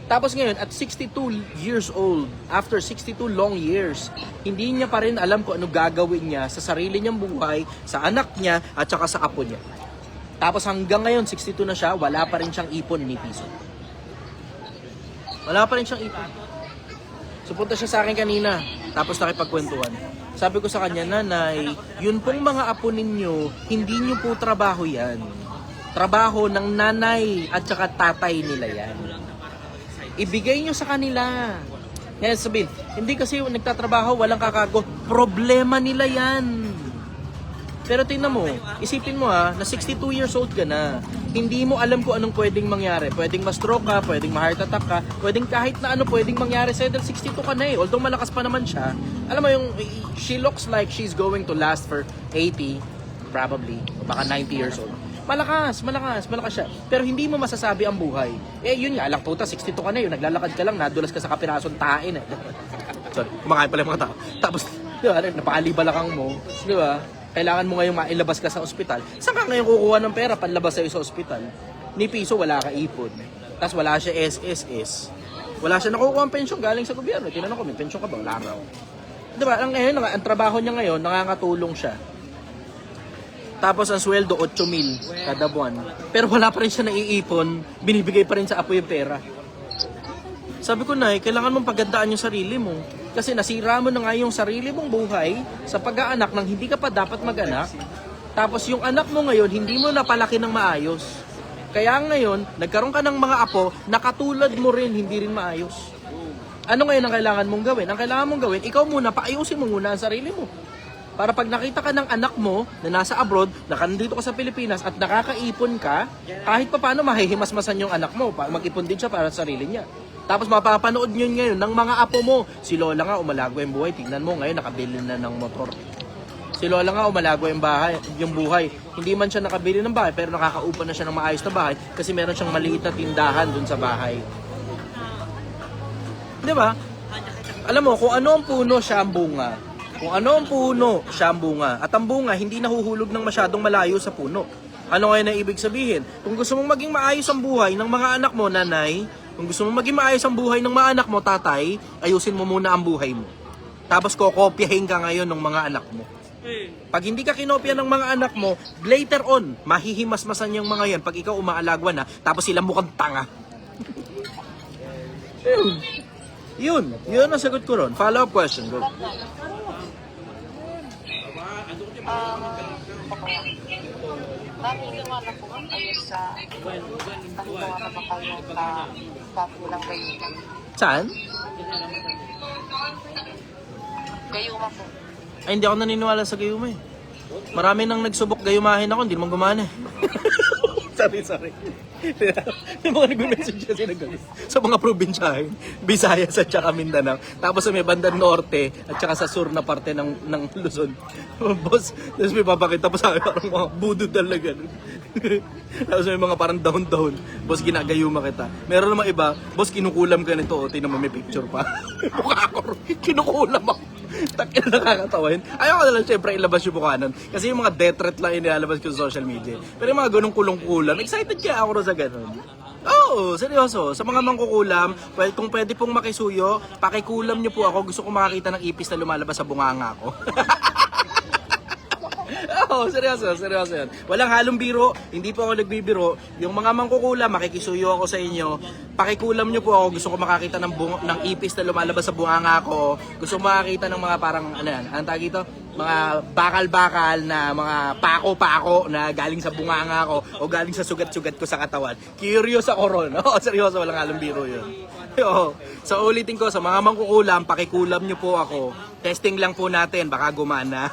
Tapos ngayon, at 62 years old, after 62 long years, hindi niya pa rin alam kung ano gagawin niya sa sarili niyang buhay, sa anak niya, at saka sa apo niya. Tapos hanggang ngayon, 62 na siya, wala pa rin siyang ipon ni piso. Wala pa rin siyang ipon. So punta siya sa akin kanina, tapos nakipagkwentuhan. Sabi ko sa kanya, nanay, yun pong mga apo ninyo, hindi niyo po trabaho yan. Trabaho ng nanay at saka tatay nila yan. Ibigay nyo sa kanila. Ngayon sabihin, hindi kasi nagtatrabaho, walang kakago. Problema nila yan. Pero tingnan mo, isipin mo na 62 years old ka na. Hindi mo alam kung anong pwedeng mangyari. Pwedeng ma-stroke ka, pwedeng ma-heart attack ka, pwedeng kahit na ano pwedeng mangyari sa'yo dahil 62 ka na eh. Although malakas pa naman siya. Alam mo yung, she looks like she's going to last for 80, probably, baka 90 years old. Malakas siya. Pero hindi mo masasabi ang buhay. Yun nga lang, puta, 62 ka na yun. Naglalakad ka lang, nadulas ka sa kapirasong tain eh. Sorry, kumakain pala yung mga tao. Tapos, di ba, napakalibalakang mo. Di ba? Kailangan mo ngayong mailabas ka sa ospital. Saan ka ngayon kukuha ng pera panlabas sa'yo sa ospital? Ni piso, wala ka ipon. Tapos wala siya SSS. Wala siya nakukuha ang pensyon galing sa gobyerno. Tinanong ko, may pensyon ka ba? Wala raw. Di ba, ang trabaho niya ngayon, nakakatulong siya. Tapos ang sweldo, 8,000 kada buwan. Pero wala pa rin siya naiipon, binibigay pa rin sa apo yung pera. Sabi ko, Nay, kailangan mong pagandaan yung sarili mo. Kasi nasira mo na nga yung sarili mong buhay sa pag-aanak nang hindi ka pa dapat mag-anak. Tapos yung anak mo ngayon, hindi mo napalaki ng maayos. Kaya ngayon, nagkaroon ka ng mga apo na katulad mo rin, hindi rin maayos. Ano ngayon ang kailangan mong gawin? Ang kailangan mong gawin, ikaw muna, paayusin mo muna ang sarili mo. Para pag nakita ka ng anak mo na nasa abroad, nakandito ka sa Pilipinas at nakakaipon ka, kahit pa paano mahihimasmasan yung anak mo, mag-ipon din siya para sa sarili niya. Tapos mapapanood nyo ngayon ng mga apo mo. Si Lola nga umalago yung buhay, tingnan mo ngayon nakabili na ng motor. Si Lola nga umalago yung buhay. Hindi man siya nakabili ng bahay, pero nakakaupa na siya ng maayos na bahay kasi meron siyang maliit na tindahan dun sa bahay. Di ba? Alam mo, kung ano ang puno, siya ang bunga. Kung ano ang puno, siya ang bunga. At ang bunga, hindi nahuhulog ng masyadong malayo sa puno. Ano ngayon ang ibig sabihin? Kung gusto mong maging maayos ang buhay ng mga anak mo, nanay, kung gusto mong maging maayos ang buhay ng mga anak mo, tatay, ayusin mo muna ang buhay mo. Tapos kokopyahin ka ngayon ng mga anak mo. Pag hindi ka kinopya ng mga anak mo, later on, mahihimasmasan yung mga yan pag ikaw umaalagwa na, tapos sila mukhang tanga. Yun ang sagot ko ron. Follow-up question, go. naniniwala po ang kayo sa naniniwala na ba kayo sa kapilang gayuma? Saan? Gayuma po. Ay, hindi ako naniniwala sa gayuma eh. Marami nang nagsubok gayumahin ako, hindi naman gumana eh. sorry. May mga nag-message kasi sa mga probinsyahin, Visayas at saka Mindanao. Tapos sa may bandang norte at saka sa sur na parte ng Luzon. Boss, tapos may papakita pa sa akin parang mga budo talaga. Tapos may mga parang down. Boss, ginagayuma kita. Meron namang iba, boss, kinukulam ka nito. O, tingnan mo, may picture pa. Mukha ako, kinukulam ako. Takin na nakakatawain. Ayaw ko na lang syempre ilabas yung bukanan. Kasi yung mga death threat lang inilalabas ko sa social media. Pero yung mga ganong kulong-kulam, excited kaya ako sa ganon. Oo, seryoso. Sa mga mangkukulam, well, kung pwede pong makisuyo, pakikulam nyo po ako. Gusto ko makakita ng ipis na lumalabas sa bunganga ko. Oo, seryoso yan. Walang halong biro, hindi po ako nagbibiro. Yung mga mangkukulam, makikisuyo ako sa inyo. Pakikulam nyo po ako. Gusto ko makakita ng ipis na lumalabas sa bunganga ko. Gusto ko makakita ng mga parang, anong tawag ito? Mga bakal-bakal na mga pako-pako na galing sa bunganga ko o galing sa sugat-sugat ko sa katawan. Curious ako ron. Oo, seryoso, walang halong biro yun. Oo. So ulitin ko, sa mga mangkukulam, pakikulam nyo po ako. Testing lang po natin, baka gumana.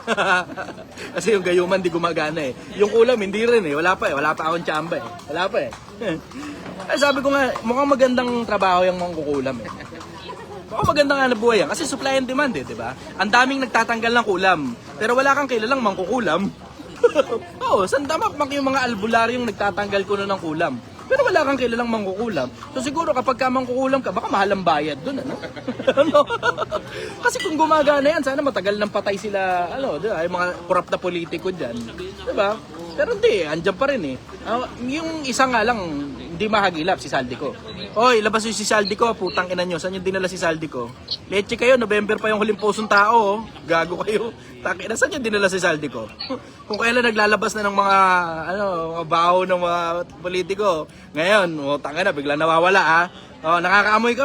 Kasi yung gayuman di gumagana eh. Yung kulam hindi rin eh, wala pa akong tsamba eh. Wala pa eh. Ay, sabi ko nga, mukhang magandang trabaho yung mangkukulam eh. Mukhang maganda nga na buhay yan, kasi supply and demand eh, di ba? Ang daming nagtatanggal ng kulam, pero wala kang kilalang mangkukulam. Oo, sandamakmak yung mga albularyong nagtatanggal ko ng kulam. Pero wala kang kilalang mangkukulam. So siguro kapag ka mangkukulam ka, baka mahal ang bayad dun, ano? Ano? Kasi kung gumagana yan, sana matagal nang patay sila, diba? Yung mga korap na politiko dyan. Diba? Pero hindi, andyan pa rin eh. Yung isa nga lang, hindi mahagilap, si Saldico. Hoy, labas yung si Saldico, putang ina nyo. Saan yung dinala si Saldico? Leche kayo, November pa yung huling posong tao. Gago kayo. Takina, saan yung dinala si Saldico? Kung kailan naglalabas na ng mga, mga baho ng mga politiko. Ngayon, tanga na, bigla nawawala ha. Nakakaamoy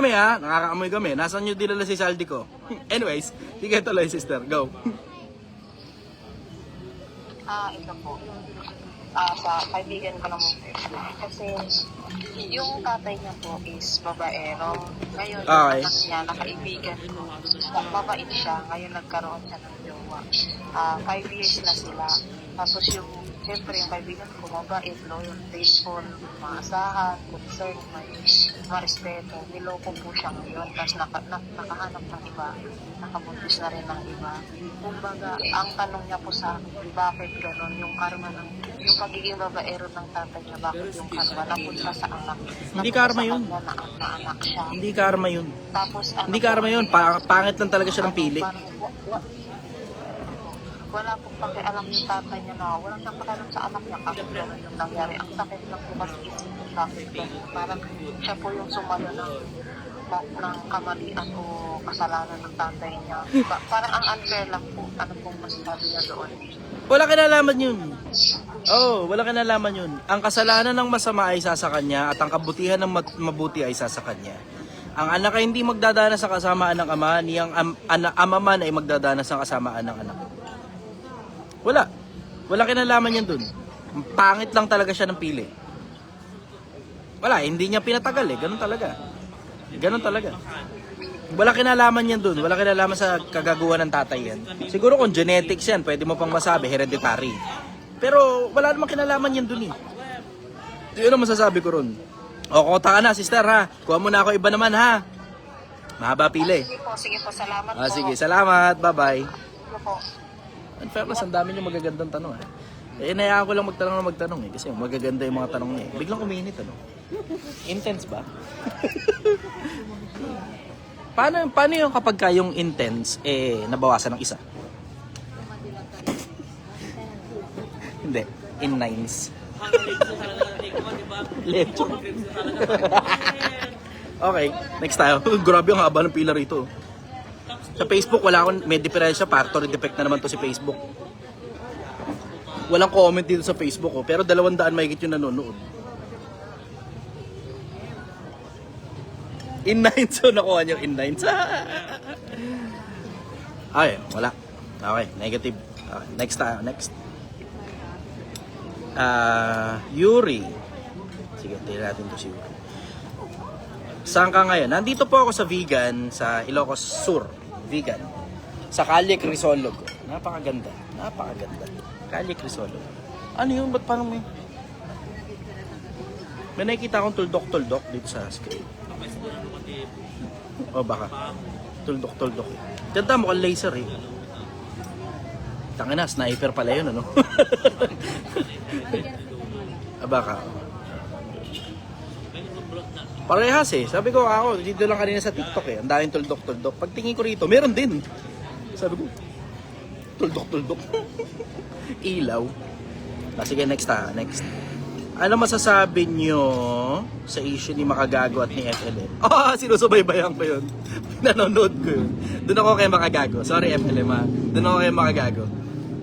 kami. Nasaan yung dinala si Saldico? Anyways, sige tuloy sister, go. Ito po. Sa kaibigan ko naman po. Kasi yung tatay niya po is babaero. Ngayon, Okay. yung anak niya, nakaibigan ko. Mabait siya. Ngayon nagkaroon siya ng jowa. 5 years na sila. Tapos siyempre yung kaibigan ko, mabait, loyal, faithful, maasahan, concern, may respeto. Niloko po siya ngayon. Tapos nakahanap ng iba. Nakabuntis na rin ng iba. Kumbaga, ang tanong niya po sa akin, bakit gano'n yung karma yung pagiging babaero ng tatay niya, bakit yung karma napunta sa anak? Hindi karma yun. Na anak siya. Hindi karma yun. Tapos, Hindi karma yun. Pangit lang talaga siya ng pili. Wala pong pakialam yung tatay niya na wala siyang pakialam sa anak niya kasi gano'n yung nangyari. Ang sakit lang po kasi isipin bakit gano'n. Parang siya po yung sumalo ng kamalian o kasalanan ng tatay niya. Parang ang unfair lang po. Ano pong masasabi niya doon? Wala kinalaman yun. Wala kinalaman yun. Ang kasalanan ng masama ay isa sa kanya at ang kabutihan ng mabuti ay isa sa kanya. Ang anak ay hindi magdadanas sa kasamaan ng ama, niyang ama man ay magdadanas sa kasamaan ng anak. Wala kinalaman yan dun. Pangit lang talaga siya ng pili. Wala, hindi niya pinatagal eh. Ganun talaga. Wala kinalaman yan dun. Wala kinalaman sa kagagawa ng tatay yan. Siguro kung genetics yan, pwede mo pang masabi, hereditary. Pero wala namang kinalaman yan dun eh. Yun ang masasabi ko ron. Kota ka na, sister ha. Kuha mo na ako iba naman ha. Mahaba pili. Sige po, salamat po. Sige, salamat. Bye-bye. Sige po. In fairness, ang dami yung magagandang tanong eh. Inayaan ko lang magtanong eh. Kasi magaganda yung mga tanong niya eh. Biglang uminit ano. Intense ba? Paano yung kapag yung intense, nabawasan ng isa? Hindi. In nines. Lecho. Okay, next tayo. Grabe ang haba ng pila rito. Sa Facebook, may diferensya. Factory defect na naman to si Facebook. Walang comment dito sa Facebook, pero 200 mahigit yung nanonood. In-9, so nakuha niyo in-9. Ay, wala. Okay, negative. Okay, next. Yuri. Sige, tingnan natin to si Yuri. Saan ka ngayon? Nandito po ako sa vegan, sa Ilocos Sur. Vegan. Sa Calle Crisolog. Napakaganda. Napakaganda. Calle Crisolog. Ano yun? Ba't parang may nakikita akong tuldok-tuldok dito sa screen. O baka. Tuldok-tuldok. Ganda, mukhang laser eh. Tangina, sniper pala yun, ano? Baka. Parehas eh. Sabi ko ako, dito lang kanina sa TikTok eh. Ang daming tuldok-tuldok. Pagtingin ko rito, meron din. Sabi ko, tuldok-tuldok. Ilaw. Sige, next. Ano masasabi nyo sa issue ni Makagago at ni FLM? Sinusubaybayan ko yun. Nanonood ko yun. Doon ako kay Makagago. Sorry FLM ha. Doon ako kay Makagago.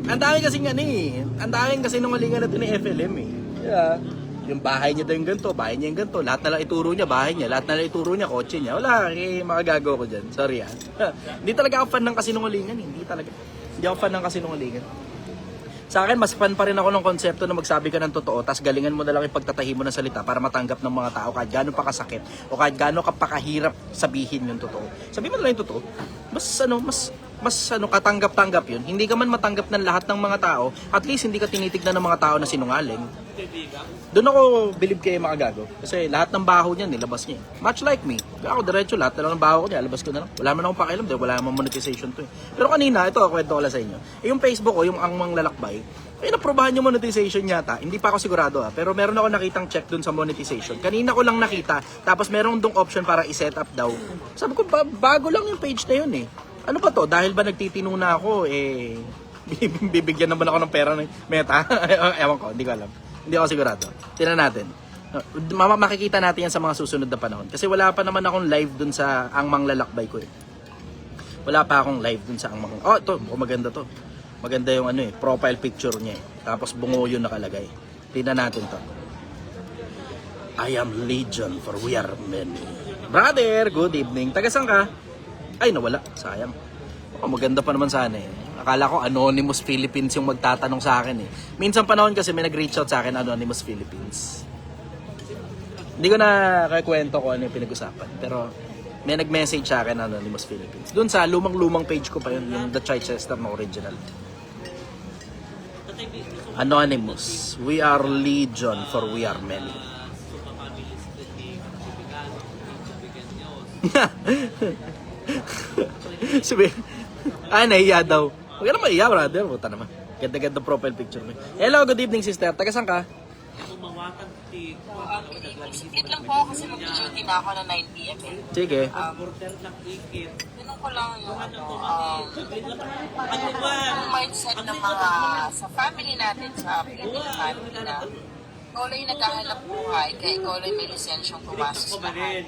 Ang dami kasi nga ang dami kasi nungalingan natin ni FLM eh. Yeah. Yung bahay niya daw yung ganito, bahay niya yung ganito. Lahat na lang ituro niya, bahay niya. Lahat na lang ituro niya, kotse niya. Wala, Makagago ko dyan. Sorry ha. Hindi talaga ako fan ng kasinungalingan. Hindi talaga. Hindi ako fan ng kasinungalingan. Sa akin, mas fan pa rin ako ng konsepto na magsabi ka ng totoo, tapos galingan mo na lang yung pagtatahi mo ng salita para matanggap ng mga tao kahit gaano pa kasakit o kahit gaano ka pakahirap sabihin yung totoo. Sabihin mo na lang yung totoo. Mas katanggap-tanggap yun. Hindi ka man matanggap ng lahat ng mga tao, at least hindi ka tinitignan ng mga tao na sinungaling. Doon ako believe kay Makagago. Kasi lahat ng baho niya, nilabas niya. Much like me. Ako diretso lahat na lang ng baho ko niya, labas ko na lang. Wala man akong pakialam, dahil wala namang monetization to eh. Pero kanina, ito, kwento ko lang sa inyo. Yung Facebook ko, yung Angmang Lalakbay, naprobahan yung monetization yata. Hindi pa ako sigurado pero meron ako nakitang check dun sa monetization. Kanina ko lang nakita, tapos meron dong option para i-set up daw. Sabi ko, bago lang yung page na yun eh. Ano pa to? Dahil ba nagtitino na ako, bibigyan naman ako ng pera ng Meta? Ewan ko, hindi ko alam. Hindi ako sigurado. Tingnan natin. Makikita natin yan sa mga susunod na panahon. Kasi wala pa naman akong live dun sa Angmang Lalakbay ko eh. Wala pa akong live dun sa Angmang. Ito, maganda to. Maganda yung profile picture niya eh. Tapos bungo yun nakalagay. Tingnan natin to. I am Legion for we are many. Brother, good evening. Taga saan ka? Ay, nawala. Sayang. Maganda pa naman sana eh. Akala ko Anonymous Philippines yung magtatanong sa akin eh. Minsan panahon kasi may nag-reach out sa akin Anonymous Philippines. Hindi ko na kakwento ko ano yung pinag-usapan. Pero may nag-message sa akin Anonymous Philippines. Doon sa lumang page ko pa yun, yung The Chichester na original. Anonymous. We are Legion for we are many. Sabi, nahiya daw. Huwag ka na maiya, brother. Puta naman. Ganda-ganda profile picture mo. Hello, good evening, sister. Taga saan ka? Sit lang po kasi mag-duty na ako na 9 p.m. eh. Sige. Tinong ko lang yung yung mindset ng mga sa family natin, sa Filipino family na ikaw lang yung naghahanap buhay, kaya ikaw lang may lisensyong pumasok lahat.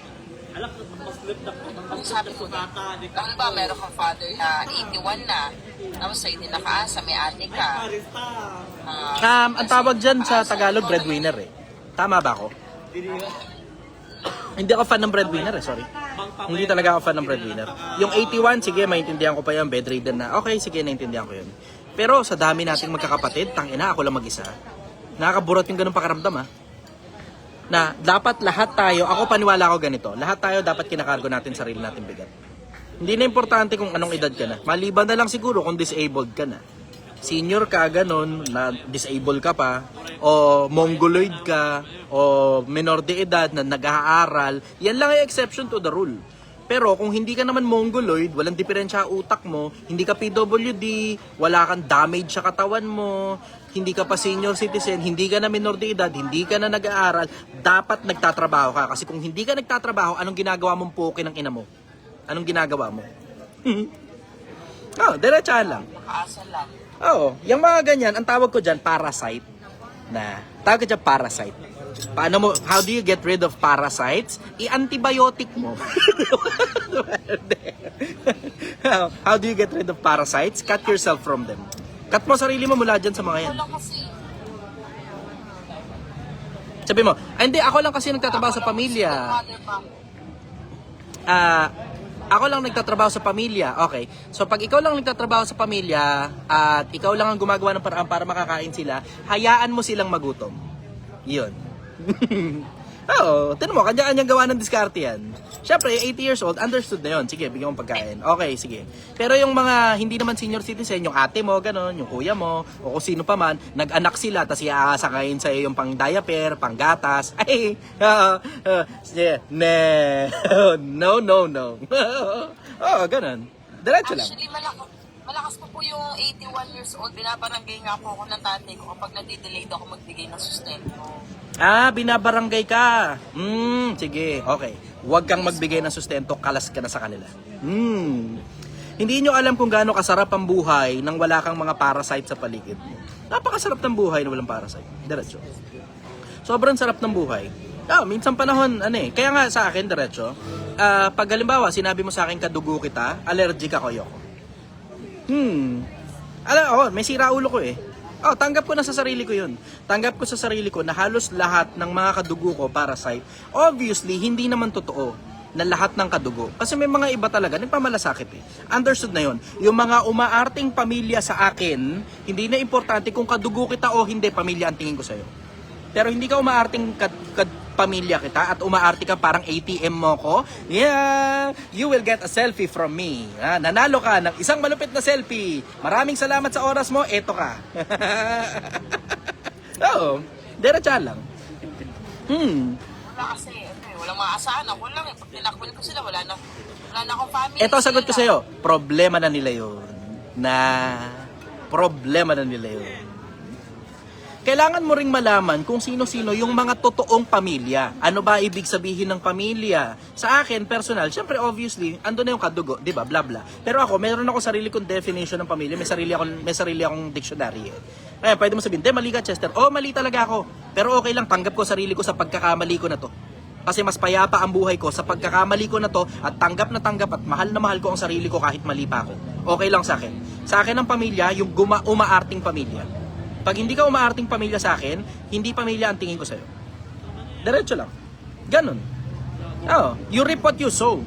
Ang sabi ko na, ano ba, meron kang father na 81 na, tapos sa'yo din nakaasa, may ate ka. Ang tawag dyan sa Tagalog, breadwinner eh. Tama ba ako? Hindi ako fan ng breadwinner eh, sorry. Hindi talaga ako fan ng breadwinner. Yung 81, sige, maintindihan ko pa yan, bedridden na. Okay, sige, naintindihan ko yun. Pero sa dami nating magkakapatid, tangina, ako lang mag-isa. Nakakaburot yung ganun pakaramdam na dapat lahat tayo, ako paniwala ko ganito, lahat tayo dapat kinakargo natin sarili natin bigat. Hindi na importante kung anong edad ka na. Maliban na lang siguro kung disabled ka na. Senior ka, ganun, na disabled ka pa, o mongoloid ka, o menor de edad na nag-aaral, yan lang ay exception to the rule. Pero kung hindi ka naman mongoloid, walang diferensya utak mo, hindi ka PWD, wala kang damage sa katawan mo, hindi ka pa senior citizen, hindi ka na minor de edad, hindi ka na nag-aaral, dapat nagtatrabaho ka. Kasi kung hindi ka nagtatrabaho, anong ginagawa mong puke ng ina mo? Anong ginagawa mo? Diretsahan lang. Nakaasa lang. Yung mga ganyan, ang tawag ko dyan, parasite. Tawag ko dyan, parasite. How do you get rid of parasites? I-antibiotic mo. How do you get rid of parasites? Cut yourself from them. Cut mo sarili mo mula dyan sa mga yan. Ako lang kasi. Sabi mo, hindi, ako lang kasi nagtatrabaho sa pamilya. Ako lang nagtatrabaho sa pamilya. Okay. So pag ikaw lang nagtatrabaho sa pamilya at ikaw lang ang gumagawa ng paraan para makakain sila, hayaan mo silang magutom. Yun. Oo, tinan mo, kanya-kanyang gawa ng diskarte yan. Siyempre, 80 years old, understood na yun. Sige, bigyan mo pagkain. Okay, sige. Pero yung mga hindi naman senior citizen, yung ate mo, gano'n, yung kuya mo, o kung sino pa man, nag-anak sila, tapos iaasakayin sa'yo yung pang diaper, pang gatas. Ay, sige, no, no, no. Oo, gano'n. Diretso lang. Actually, malakas po yung 81 years old. Binabarangay nga po ako ng tatay ko kapag nadidelayed ako magbigay ng sustento. Binabarangay ka. Sige, okay. Huwag kang magbigay ng sustento, kalas ka na sa kanila. Hindi nyo alam kung gaano kasarap ang buhay nang wala kang mga parasite sa paligid mo. Napakasarap ng buhay na walang parasite. Diretso. Sobrang sarap ng buhay. Minsan panahon, kaya nga sa akin, diretso, pag halimbawa, sinabi mo sa akin kadugo kita, allergic ako, yoko. May sira ulo ko eh. Tanggap ko na sa sarili ko yun. Tanggap ko sa sarili ko na halos lahat ng mga kadugo ko parasite. Obviously, hindi naman totoo na lahat ng kadugo. Kasi may mga iba talaga, nagpamalasakit eh. Understood na yun. Yung mga umaarting pamilya sa akin, hindi na importante kung kadugo kita o hindi, pamilya ang tingin ko sa'yo. Pero hindi ka umaarting pamilya kita at umaarte ka parang ATM mo ko, you will get a selfie from me. Nanalo ka ng isang malupit na selfie. Maraming salamat sa oras mo, eto ka. Oo, diretsa lang. Wala kasi, walang maasahan. Ako lang eh. Pag tinakwil ko sila, wala na akong family. Eto, sagot ko sa'yo. Problema na nila yun. Problema na nila yun. Kailangan mo ring malaman kung sino-sino yung mga totoong pamilya. Ano ba ibig sabihin ng pamilya? Sa akin, personal, syempre obviously, ando na yung kadugo, di ba? Bla bla. Pero ako, meron ako sarili kong definition ng pamilya, may sarili akong dictionary eh. Kaya pwede mo sabihin, mali ka, Chester. Mali talaga ako. Pero okay lang, tanggap ko sarili ko sa pagkakamali ko na to. Kasi mas payapa ang buhay ko sa pagkakamali ko na to at tanggap na tanggap at mahal na mahal ko ang sarili ko kahit mali pa ako. Okay lang sa akin. Sa akin ang pamilya, yung umaarting pamilya. Pag hindi ka umaarting pamilya sa akin, hindi pamilya ang tingin ko sa'yo. Diretso lang. Ganon. You reap what you sow.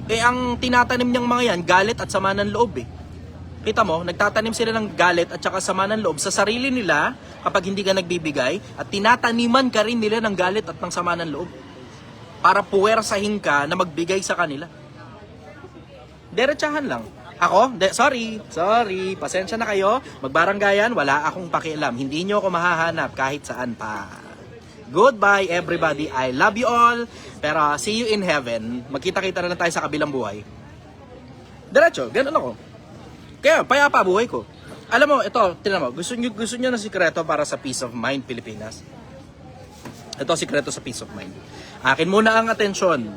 Ang tinatanim niyang mga yan, galit at sama ng loob eh. Kita mo, nagtatanim sila ng galit at saka sama ng loob sa sarili nila kapag hindi ka nagbibigay at tinataniman ka rin nila ng galit at ng sama ng loob para puwersahin ka na magbigay sa kanila. Diretsahan lang. Ako? Sorry, pasensya na kayo. Magbaranggayan, wala akong pakialam. Hindi nyo ako mahahanap kahit saan pa. Goodbye everybody, I love you all. Pero see you in heaven. Magkita-kita na lang tayo sa kabilang buhay. Diretso, ganun ako. Kaya, payapa buhay ko. Alam mo, ito, tingnan mo, gusto nyo na sikreto para sa peace of mind, Pilipinas? Ito, sikreto sa peace of mind. Akin muna ang atensyon.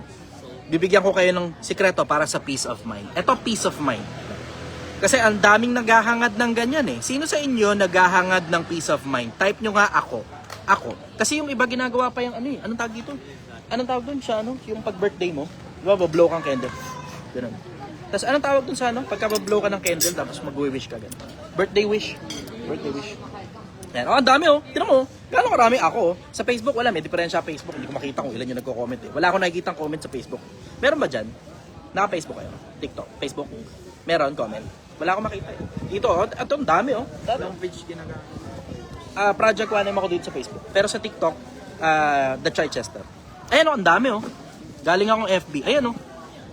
Bibigyan ko kayo ng sikreto para sa peace of mind. Ito, peace of mind. Kasi ang daming naghahangad ng ganyan eh. Sino sa inyo naghahangad ng peace of mind? Type nyo nga ako. Ako. Kasi yung iba ginagawa pa yung anong tawag dito? Anong tawag dun sa yung pag-birthday mo? Diba, blow kang candle. Ganun. Tapos anong tawag dun sa pagka blow ka ng candle, tapos mag-wish ka ganun. Birthday wish. Yan. Ang dami Tignan mo. Gano'ng karami ako. Sa Facebook, wala. May diferensya sa Facebook. Hindi ko makita kung ilan yung nagko-comment eh. Wala akong nakikita ang comment sa Facebook. Meron ba dyan? Naka-Facebook kayo? TikTok? Facebook? Meron comment? Wala akong makita eh. Dito, ito ang dami Anong page ginagawa? Project 1M ako dito sa Facebook. Pero sa TikTok, The Chichester. Ayan ang dami Galing akong FB. Ayan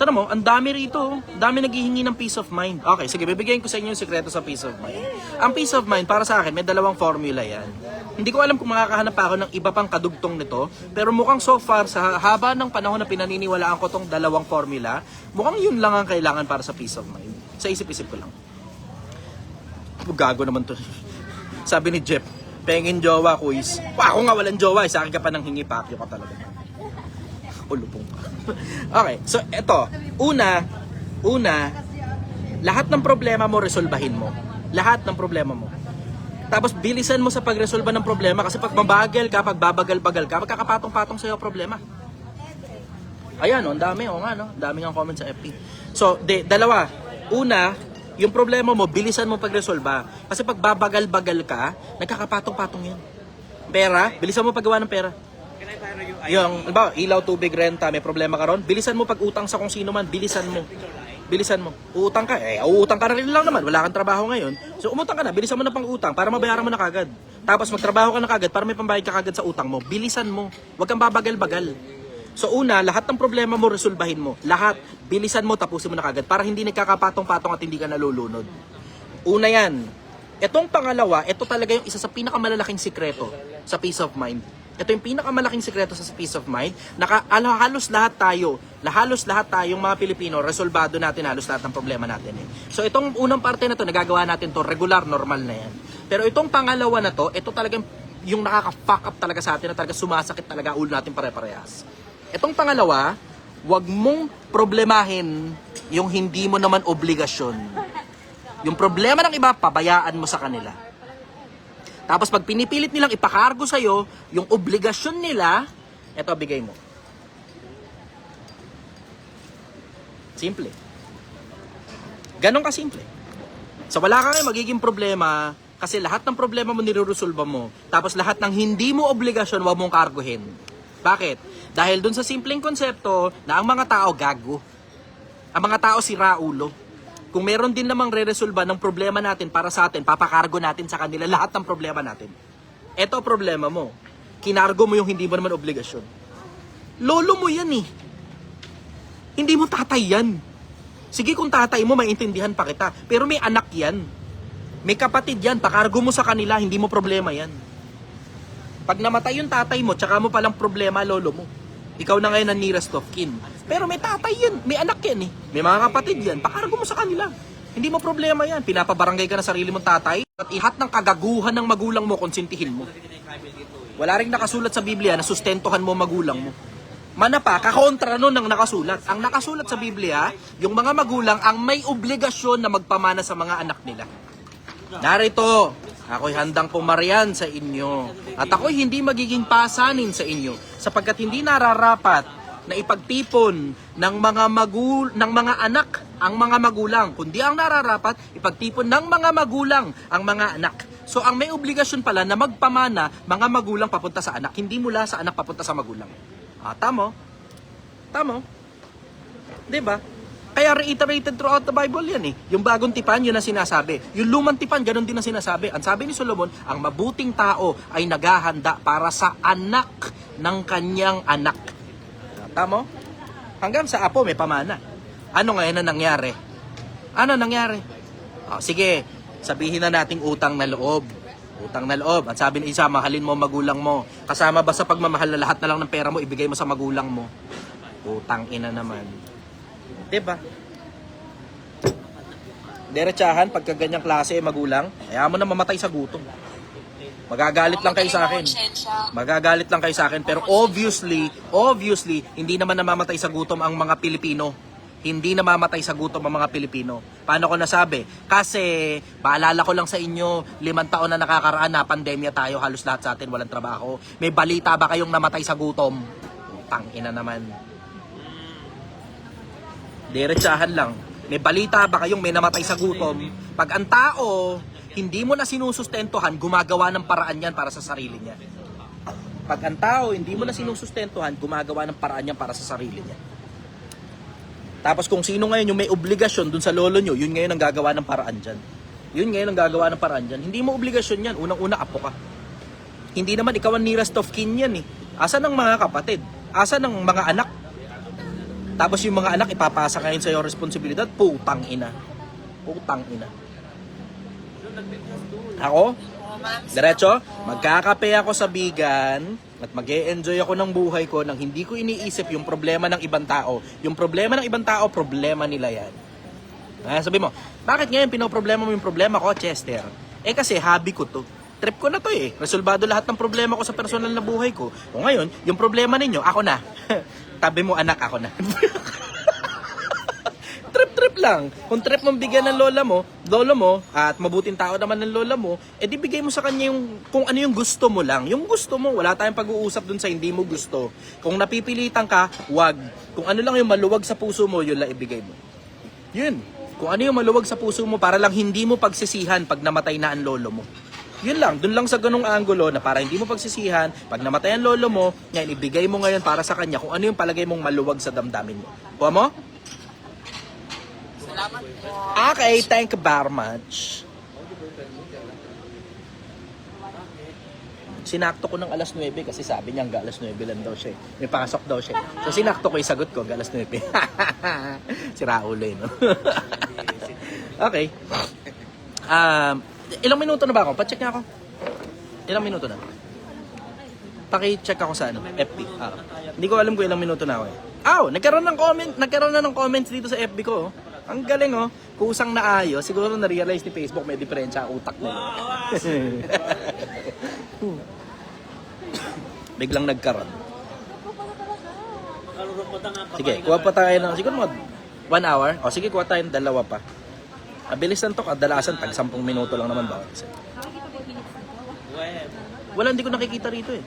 Tara mo, ang dami rito. Dami naghihingi ng peace of mind. Okay, sige, bibigyan ko sa inyo yung sikreto sa peace of mind. Ang peace of mind, para sa akin, may dalawang formula yan. Hindi ko alam kung makakahanap pa ako ng iba pang kadugtong nito, pero mukhang so far, sa haba ng panahon na pinaniniwalaan ko tong dalawang formula, mukhang yun lang ang kailangan para sa peace of mind. Sa isip-isip ko lang. Gago naman to. Sabi ni Jeff, pengin jowa, quiz. Ako nga walang jowa, sa akin ka pa nang hingi, papyo ka talaga. Lupong ka. Okay, so eto, una, lahat ng problema mo resolbahin mo. Lahat ng problema mo. Tapos bilisan mo sa pagresolba ng problema kasi pag mabagal ka, pag babagal-bagal ka, magkakapatong-patong sa'yo problema. Ayan, ang dami, ang dami ng comment sa FB. So, dalawa. Una, yung problema mo, bilisan mo pagresolba. Kasi pag babagal-bagal ka, nagkakapatong-patong yan. Pera, bilisan mo paggawa ng pera. Yung, ba, ilaw, tubig, renta, may problema ka ron, bilisan mo pag utang sa kung sino man, bilisan mo. Bilisan mo. Uutang ka, uutang ka na rin lang naman, wala kang trabaho ngayon. So umutang ka na, bilisan mo na pang utang para mabayaran mo na kagad. Tapos magtrabaho ka na kagad para may pambayad ka kagad sa utang mo. Bilisan mo. Huwag kang babagal-bagal. So una, lahat ng problema mo, resolbahin mo. Lahat, bilisan mo, tapusin mo na kagad para hindi nagkakapatong-patong at hindi ka nalulunod. Una yan. Etong pangalawa, ito talaga yung isa sa pinakamalalaking sikreto sa peace of mind. Ito yung pinakamalaking sikreto sa peace of mind. Halos lahat tayong mga Pilipino, resolbado natin halos lahat ng problema natin. So itong unang parte na to, nagagawa natin to, regular, normal na yan. Pero itong pangalawa na to, ito talagang yung nakaka-fuck up talaga sa atin na talaga sumasakit talaga ulo natin pare-parehas. Itong pangalawa, wag mong problemahin yung hindi mo naman obligasyon. Yung problema ng iba, pabayaan mo sa kanila. Tapos pag pinipilit nilang ipakargo sa'yo, yung obligasyon nila, eto, bigay mo. Simple. Ganon ka simple. So wala ka nga magiging problema kasi lahat ng problema mo nireresolba mo. Tapos lahat ng hindi mo obligasyon, wag mong karguhin. Bakit? Dahil dun sa simpleng konsepto na ang mga tao gago. Ang mga tao siraulo. Kung meron din namang re-resolba ng problema natin para sa atin, papakargo natin sa kanila lahat ng problema natin. Eto problema mo. Kinargo mo yung hindi mo naman obligasyon. Lolo mo yan eh. Hindi mo tatay yan. Sige kung tatay mo, maintindihan pa kita. Pero may anak yan. May kapatid yan. Pakargo mo sa kanila, hindi mo problema yan. Pag namatay yung tatay mo, tsaka mo palang problema lolo mo. Ikaw na ngayon ang nearest of kin. Pero may tatay yan, may anak yan eh. May mga kapatid yan, pakargo mo sa kanila. Hindi mo problema yan. Pinapabarangay ka na sarili mong tatay at ihat ng kagaguhan ng magulang mo, konsintihin mo. Wala rin nakasulat sa Biblia na sustentuhan mo magulang mo. Mana pa, kakontra nun ang nakasulat. Ang nakasulat sa Biblia, yung mga magulang ang may obligasyon na magpamana sa mga anak nila. Narito, ako'y handang pumaryan sa inyo at ako'y hindi magiging pasanin sa inyo sapagkat hindi nararapat na ipagtipon ng mga anak ang mga magulang, kundi ang nararapat ipagtipon ng mga magulang ang mga anak. So ang may obligasyon pala na magpamana mga magulang papunta sa anak, hindi mula sa anak papunta sa magulang. Tamo? Tamo? 'Di ba? Kaya reiterated throughout the Bible yan eh. Yung bagong tipan, yun ang sinasabi. Yung lumang tipan, ganun din ang sinasabi. Ang sabi ni Solomon, ang mabuting tao ay naghahanda para sa anak ng kanyang anak. Tama? Hanggang sa apo may pamana. Ano ngayon na nangyari? Ano nangyari? Sige, sabihin na nating utang na loob. Utang na loob. At sabi ni isa, mahalin mo magulang mo. Kasama ba sa pagmamahal na lahat na lang ng pera mo, ibigay mo sa magulang mo? Utang ina naman. Diba? Diretsahan, pagka ganyang klase magulang, ayaw mo na mamatay sa gutom. Magagalit lang kayo sa akin. Magagalit lang kayo sa akin. Pero obviously, hindi naman namamatay sa gutom ang mga Pilipino. Hindi namamatay sa gutom ang mga Pilipino. Paano ko nasabi? Kasi, paalala ko lang sa inyo, 5 taon na nakakaraan na pandemya tayo, halos lahat sa atin walang trabaho. May balita ba kayong namatay sa gutom? Tangina naman. Diretsahan lang. May balita ba kayong may namatay sa gutom? Pag ang tao, hindi mo na sinusustentuhan, gumagawa ng paraan yan para sa sarili niya. Pag ang tao, hindi mo na sinusustentuhan, gumagawa ng paraan yan para sa sarili niya. Tapos kung sino ngayon yung may obligasyon dun sa lolo nyo, yun ngayon ang gagawa ng paraan dyan. Yun ngayon ang gagawa ng paraan dyan. Hindi mo obligasyon yan. Unang-una, apo ka. Hindi naman ikaw ang nearest of kin yan eh. Asan ang mga kapatid? Asan ang mga anak? Tapos yung mga anak ipapasa ngayon sa iyo responsibilidad, putang ina. Putang ina. Ako? Diretso, magkakape ako sa bigan at mag-e-enjoy ako ng buhay ko nang hindi ko iniisip yung problema ng ibang tao. Yung problema ng ibang tao, problema nila yan. Sabi mo, bakit ngayon pinoproblema mo yung problema ko, Chester? Kasi hobby ko to. Trip ko na to eh. Resolbado lahat ng problema ko sa personal na buhay ko. O ngayon, yung problema ninyo, ako na. Tabi mo anak, ako na. Trip lang. Kung trip mong bigyan ng lolo mo, at mabuting tao naman ng lola mo, di bigay mo sa kanya yung, kung ano yung gusto mo lang. Yung gusto mo, wala tayong pag-uusap dun sa hindi mo gusto. Kung napipilitan ka, wag. Kung ano lang yung maluwag sa puso mo, yun lang ibigay mo. Yun. Kung ano yung maluwag sa puso mo, para lang hindi mo pagsisihan pag namatay na ang lolo mo. Yun lang, dun lang sa ganung angulo na para hindi mo pagsisihan, pag namatay ang lolo mo, yan, ibigay mo ngayon para sa kanya kung ano yung palagay mong maluwag sa damdamin mo. Kuha mo? Salamat po. Okay, thank you very much. Sinakto ko ng alas 9 kasi sabi niya hanggang alas 9 lang daw siya. May pasok daw siya. So sinakto ko yung sagot ko hanggang alas 9. Si Raulo no? Okay. Ilang minuto na ba ako? Pa-check nga ako. Ilang minuto na? Paki-check ako sa ano, FB. Hindi ko alam kung ilang minuto na ako eh. Nagkaroon na ng comments dito sa FB ko. Ang galing oh. Kusang naayos. Siguro na-realize ni Facebook may diferensya ang utak nila. Biglang nagkaroon. Sige, kuha pa tayo ng siguro mo 1 hour. O sige, kuha tayo ng 2 pa. Abilis lang to, kadalasan tag 10 minuto lang naman bawat isa. Wala, hindi ko nakikita rito eh.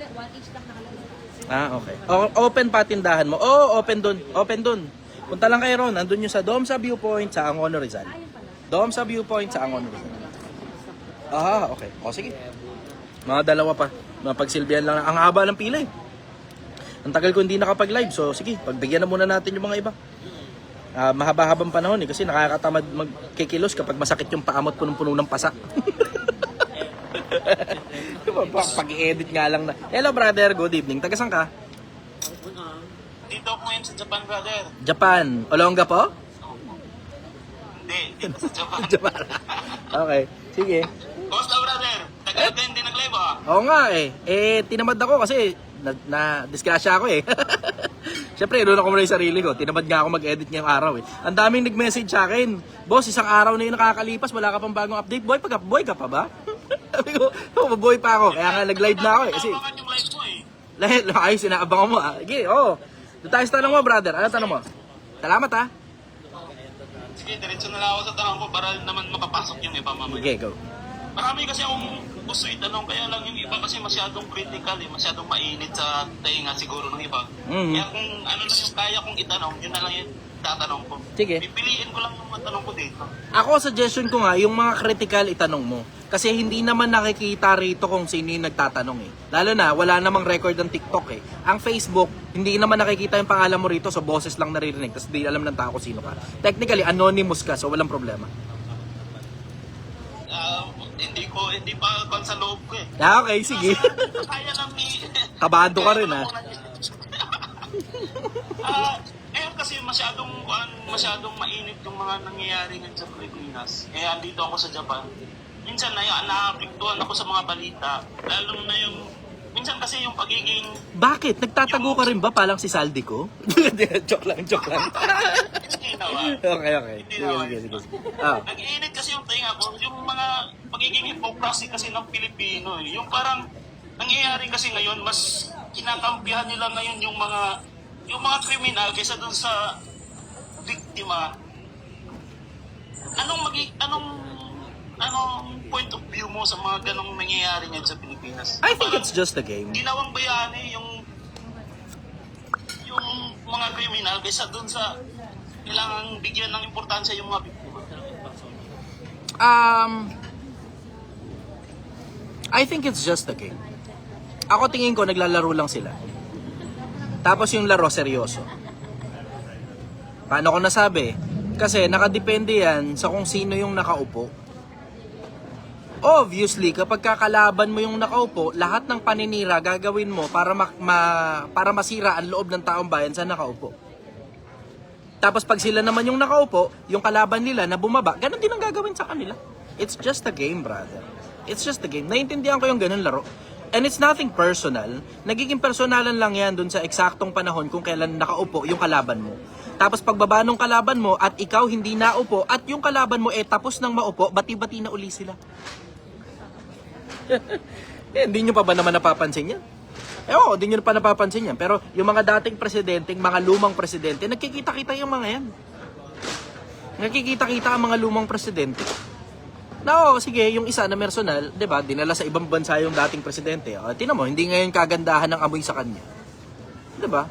Okay. Open pa tindahan mo. Open dun. Open dun. Punta lang kayo ron. Nandun yung sa Domsa Viewpoint sa Angono Rizal. Domsa Viewpoint sa Angono Rizal. Okay. O sige. Mga 2 pa. Mapagsilbihan lang. Ang haba ng pila eh. Ang tagal ko hindi nakapag-live. So sige, pagbigyan na muna natin yung mga iba. Mahaba-habang panahon eh. Kasi nakakatamad magkikilos kapag masakit yung paa mo at punong-puno ng pasa. Pag-i-edit nga lang na. Hello brother, good evening. Taga saan ka? Dito ako ngayon sa Japan, brother. Japan. Olonga po? Hindi, dito sa Japan. Japan. Okay, sige. Kumusta, brother? Tagal ka hindi nag-live, ah? Oo nga eh. Tinamad ako kasi na-disgrasya ako eh. Siyempre, inuuna ko muna yung sarili ko. Tinamad nga ako mag-edit ngayong araw eh. Ang daming nag-message sa akin. Boss, isang araw na yung nakakalipas, wala ka pang bagong update. Boy ka pa ba? Sabi ko, maboy pa ako. Kaya nga nag-live na ako eh. Kasi, Abangan yung live mo, eh. ayos, sinaabangan mo ah. Sige, doon tayo sa tanong mo, brother. Ano tanong mo? Salamat ah. Sige, diretso na lang ako sa tanong ko para naman makapasok yung iba mamaya. Okay, go. Marami kasi akong gusto itanong, kaya lang yung iba kasi masyadong critical, eh. Masyadong mainit sa tainga siguro ng iba. Mhm. Kaya kung ano lang yung kaya kong itanong, yun na lang yung tatanong ko. Sige. Pipiliin ko lang yung mga tanong ko dito. Ako, suggestion ko nga, yung mga critical itanong mo. Kasi hindi naman nakikita rito kung sino yung nagtatanong eh. Lalo na, wala namang record ng TikTok eh. Ang Facebook, hindi naman nakikita yung pangalan mo rito, so boses lang naririnig. Tapos di alam ng tao kung sino ka. Technically, anonymous ka, so walang problema. Hindi pa kon sa loob ko eh. Okay, sige. Kaya lang Kabado ka rin, ah. Ngayon kasi masyadong mainit yung mga nangyayari ngayon sa Pilipinas. Kaya andito ako sa Japan. Minsan naapektuhan ako sa mga balita. Lalo na yung minsan kasi yung pagiging Bakit? Nagtatago ka rin ba palang si Saldi ko? Joke lang. hindi naman. Okay. Hindi naman. Sige. Nag-iinit kasi yung tinga ko, yung mga pagiging hypocrisy kasi ng Pilipino. Yung parang nangyayari kasi ngayon, mas kinakampihan nila ngayon yung mga kriminal kaysa dun sa biktima. Anong point of view mo sa mga ganong nangyayari ngayon sa Pilipinas? I think it's just a game. Ginawang bayani yung mga kriminal kaysa dun sa kailangang bigyan ng importansya yung mga biktima. I think it's just a game. Ako tingin ko naglalaro lang sila. Tapos yung laro seryoso. Paano ko nasabi? Kasi nakadepende yan sa kung sino yung nakaupo. Obviously, kapag kakalaban mo yung nakaupo, lahat ng paninira gagawin mo para para masira ang loob ng taong bayan sa nakaupo. Tapos pag sila naman yung nakaupo, yung kalaban nila na bumaba, ganun din ang gagawin sa kanila. It's just a game, brother. It's just a game. Naiintindihan ko yung ganun laro. And it's nothing personal. Nagiging personalan lang yan dun sa eksaktong panahon kung kailan nakaupo yung kalaban mo. Tapos pagbaba ng kalaban mo at ikaw hindi naupo at yung kalaban mo tapos nang maupo, bati-bati na uli sila. Hindi nyo pa ba naman napapansin yan? Oo, hindi nyo pa napapansin yan. Pero yung mga dating presidente, mga lumang presidente, nagkikita-kita yung mga yan. Nagkikita-kita ang mga lumang presidente. No, sige, yung isa na personal, 'di ba? Dinala sa ibang bansa yung dating presidente. Tingnan mo, hindi ngayon kagandahan ng amoy sa kanya. 'Di ba?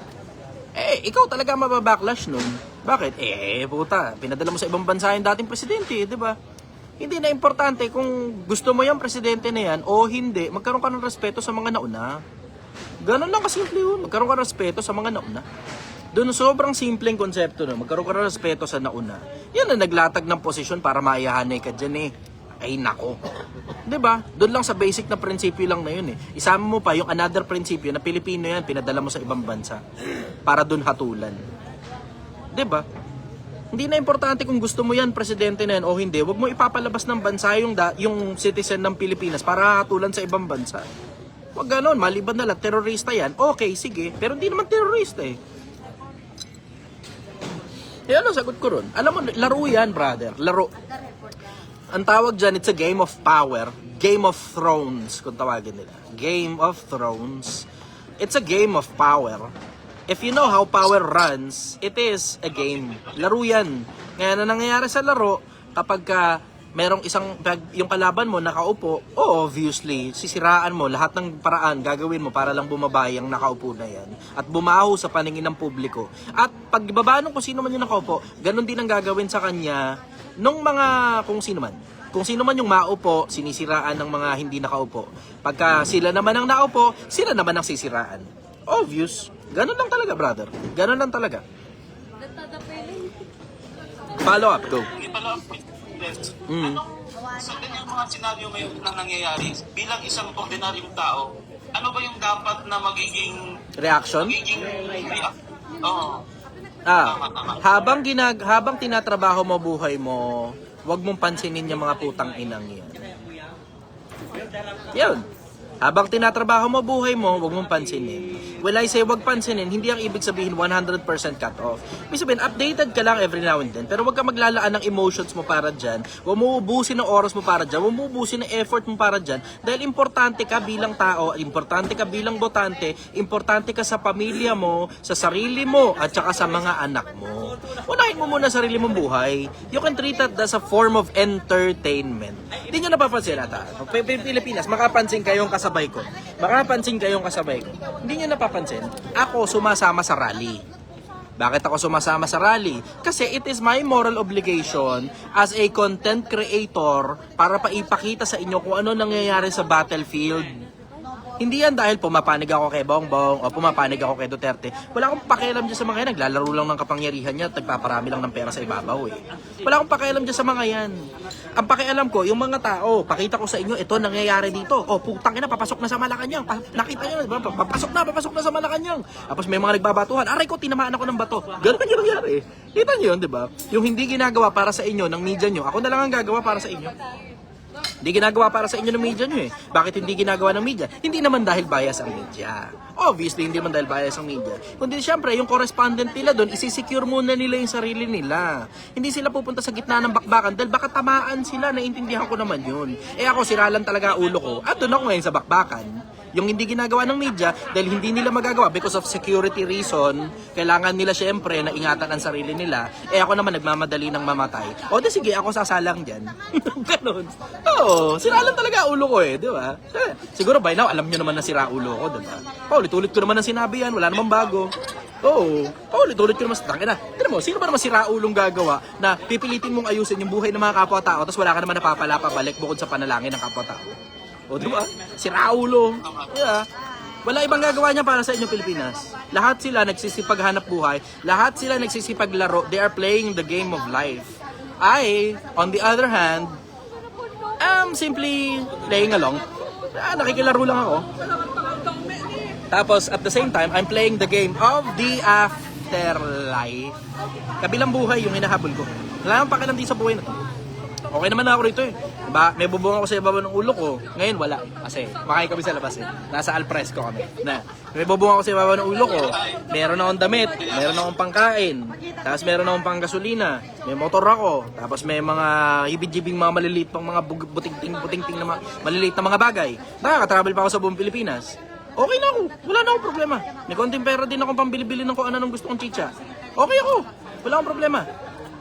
Ikaw talaga mababacklash nun. Bakit? Puta, pinadala mo sa ibang bansa yung dating presidente, 'di ba? Hindi na importante kung gusto mo yung presidente na yan o hindi, magkaroon ka ng respeto sa mga nauna. Ganun lang kasimple yun. Magkaroon ka ng respeto sa mga nauna. Doon sobrang simpleng konsepto na magkaroon ka ng respeto sa nauna. Yan na naglatag ng posisyon para maihanay ka dyan eh. Ay nako. 'Di ba? Doon lang sa basic na prinsipyo lang na yun eh. Isama mo pa yung another prinsipyo na Pilipino yan, pinadala mo sa ibang bansa para doon hatulan. 'Di ba? Hindi na importante kung gusto mo yan presidente na yan o hindi. Huwag mo ipapalabas ng bansa yung citizen ng Pilipinas para hatulan sa ibang bansa. Huwag ganon, maliban na lang terorista yan. Okay, sige, pero hindi naman terorista eh. Eh ano sagot ko ron? Alam mo, laro yan, brother. Laro. Ang tawag dyan, it's a game of power. Game of Thrones, kung tawagin nila. Game of Thrones. It's a game of power. If you know how power runs, it is a game. Laro yan. Ngayon, na nangyayari sa laro, kapag merong yung kalaban mo nakaupo, obviously, sisiraan mo lahat ng paraan gagawin mo para lang bumaba yung nakaupo na yan. At bumaho sa paningin ng publiko. At pagbaba nung kung sino man yung nakaupo, ganun din ang gagawin sa kanya nung mga kung sino man. Kung sino man yung maupo, sinisiraan ng mga hindi nakaupo. Pagka sila naman ang naupo, sila naman ang sisiraan. Obvious. Ganun lang talaga, brother. Ganun lang talaga. Follow up, go. Follow up. Anong sa ganyang mga senaryo ngayon na nangyayari, bilang isang ordinaryong tao, ano ba yung dapat na magiging Reaction? Oo. Habang tinatrabaho mo buhay mo, wag mong pansinin yung mga putang inang yan. Yun. Habang tinatrabaho mo buhay mo, wag mong pansinin. When I say wag pansinin, hindi ang ibig sabihin 100% cut off. Ibig sabihin, updated ka lang every now and then, pero wag ka maglalaan ng emotions mo para dyan. Huwag mo ubusin ng oras mo para dyan. Huwag mo ubusin ng effort mo para dyan. Dahil importante ka bilang tao, importante ka bilang botante, importante ka sa pamilya mo, sa sarili mo, at saka sa mga anak mo. Unahin mo muna sarili mong buhay. You can treat that as a form of entertainment. Hindi nyo napapansin ata. Pilipinas, makapansin kayong kasabay ko. Makapansin kayong kasabay ko. Hindi nyo napapansin. Ako sumasama sa rally. Bakit ako sumasama sa rally? Kasi it is my moral obligation as a content creator para paipakita sa inyo kung ano nangyayari sa battlefield. Hindi yan dahil pumapanig ako kay Bongbong o pumapanig ako kay Duterte. Wala akong pakialam dyan sa mga yan. Naglalaro lang ng kapangyarihan niya at nagpaparami lang ng pera sa ibabaw eh. Wala akong pakialam dyan sa mga yan. Ang pakialam ko, yung mga tao, pakita ko sa inyo, ito nangyayari dito. O, putang ina, papasok na sa Malacanang. Nakita nyo, papasok na sa Malacanang. Tapos may mga nagbabatuhan. Aray ko, tinamaan ako ng bato. Ganun yung nangyari. Kita nyo yun, di ba? Yung hindi ginagawa para sa inyo ng media nyo, ako na lang ang gagawa para sa inyo. Hindi ginagawa para sa inyo ng media nyo eh. Bakit hindi ginagawa ng media? Hindi naman dahil bias ang media. Obviously, hindi naman dahil bias ang media. Kundi syempre, yung correspondent nila doon, isisecure muna nila yung sarili nila. Hindi sila pupunta sa gitna ng bakbakan dahil baka tamaan sila, naiintindihan ko naman yun. Eh ako, siralan talaga ulo ko. At doon ako ngayon sa bakbakan. Yung hindi ginagawa ng media, dahil hindi nila magagawa because of security reason, kailangan nila syempre na ingatan ang sarili nila. Eh ako naman nagmamadali ng mamatay. O di sige, ako sasalang dyan. Ganun. Oo, siralan talaga ulo ko eh, di ba? Siguro by now, alam nyo naman na sira ulo ko, di ba? Paulit-ulit ko naman ang sinabi yan, wala namang bago. Oo, paulit-ulit ko naman sa tangina. Tignan mo, sino ba naman sira ulong gagawa na pipilitin mong ayusin yung buhay ng mga kapwa-tao tapos wala ka naman napapala pabalik bukod sa panalangin ng kapwa-tao? O diba? Si Raulo. Yeah. Wala ibang gagawa niya para sa inyo Pilipinas. Lahat sila nagsisipaghanap buhay. Lahat sila nagsisipaglaro. They are playing the game of life. I, on the other hand, am simply playing along. Nakikilaro lang ako. Tapos at the same time, I'm playing the game of the afterlife. Kabilang buhay yung hinahabol ko. Wala nang pakialam din sa buhay na to. Okay naman ako rito eh. Diba? May bubong ako sa ibaba ng ulo ko. Ngayon wala. Kasi makain kami sa labas eh. Nasa Alfresco kami. May bubong ako sa ibaba ng ulo ko. Meron akong damit. Meron akong pangkain. Tapos meron akong panggasolina. May motor ako. Tapos may mga hibid-hibing mga maliliit pang mga buting-ting na maliliit na mga bagay. Nakaka-travel pa ako sa buong Pilipinas. Okay na ako. Wala na akong problema. May konting pera din akong pambili-bili ng kung ano nung gusto kong chicha. Okay ako. Wala akong problema.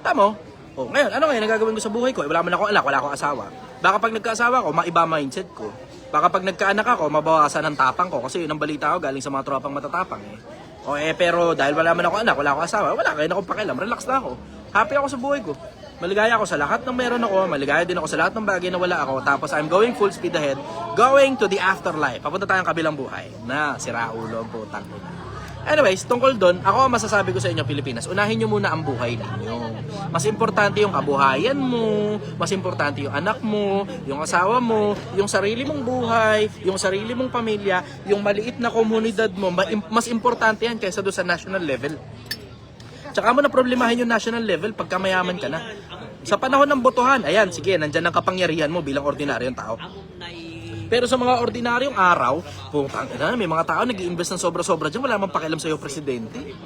Tamo? Oh, ngayon, ano ngayon nagagawin ko sa buhay ko? Wala man akong anak, wala akong asawa. Baka pag nagkaasawa ko, maiba mindset ko. Baka pag nagkaanak ako, mabawasan ang tapang ko. Kasi yun ang balita ko galing sa mga tropang matatapang eh. O pero dahil wala man ako anak, wala akong asawa, wala, kaya na akong pakialam, relax na ako. Happy ako sa buhay ko. Maligaya ako sa lahat ng meron ako, maligaya din ako sa lahat ng bagay na wala ako, tapos I'm going full speed ahead, going to the afterlife. Papunta tayong kabilang buhay. Na, sira ulo, putang ina. Anyways, tungkol doon, ako masasabi ko sa inyo Pilipinas, unahin nyo muna ang buhay ninyo. Mas importante yung kabuhayan mo, mas importante yung anak mo, yung asawa mo, yung sarili mong buhay, yung sarili mong pamilya, yung maliit na komunidad mo, mas importante yan kaysa doon sa national level. Tsaka mo na problemahin yung national level pagka mayaman ka na. Sa panahon ng botohan, ayan, sige, nandyan ang kapangyarihan mo bilang ordinaryong tao. Pero sa mga ordinaryong araw, putang ina, may mga tao nag-i-invest ng sobra-sobra dyan, wala mang pakialam sa'yo, presidente.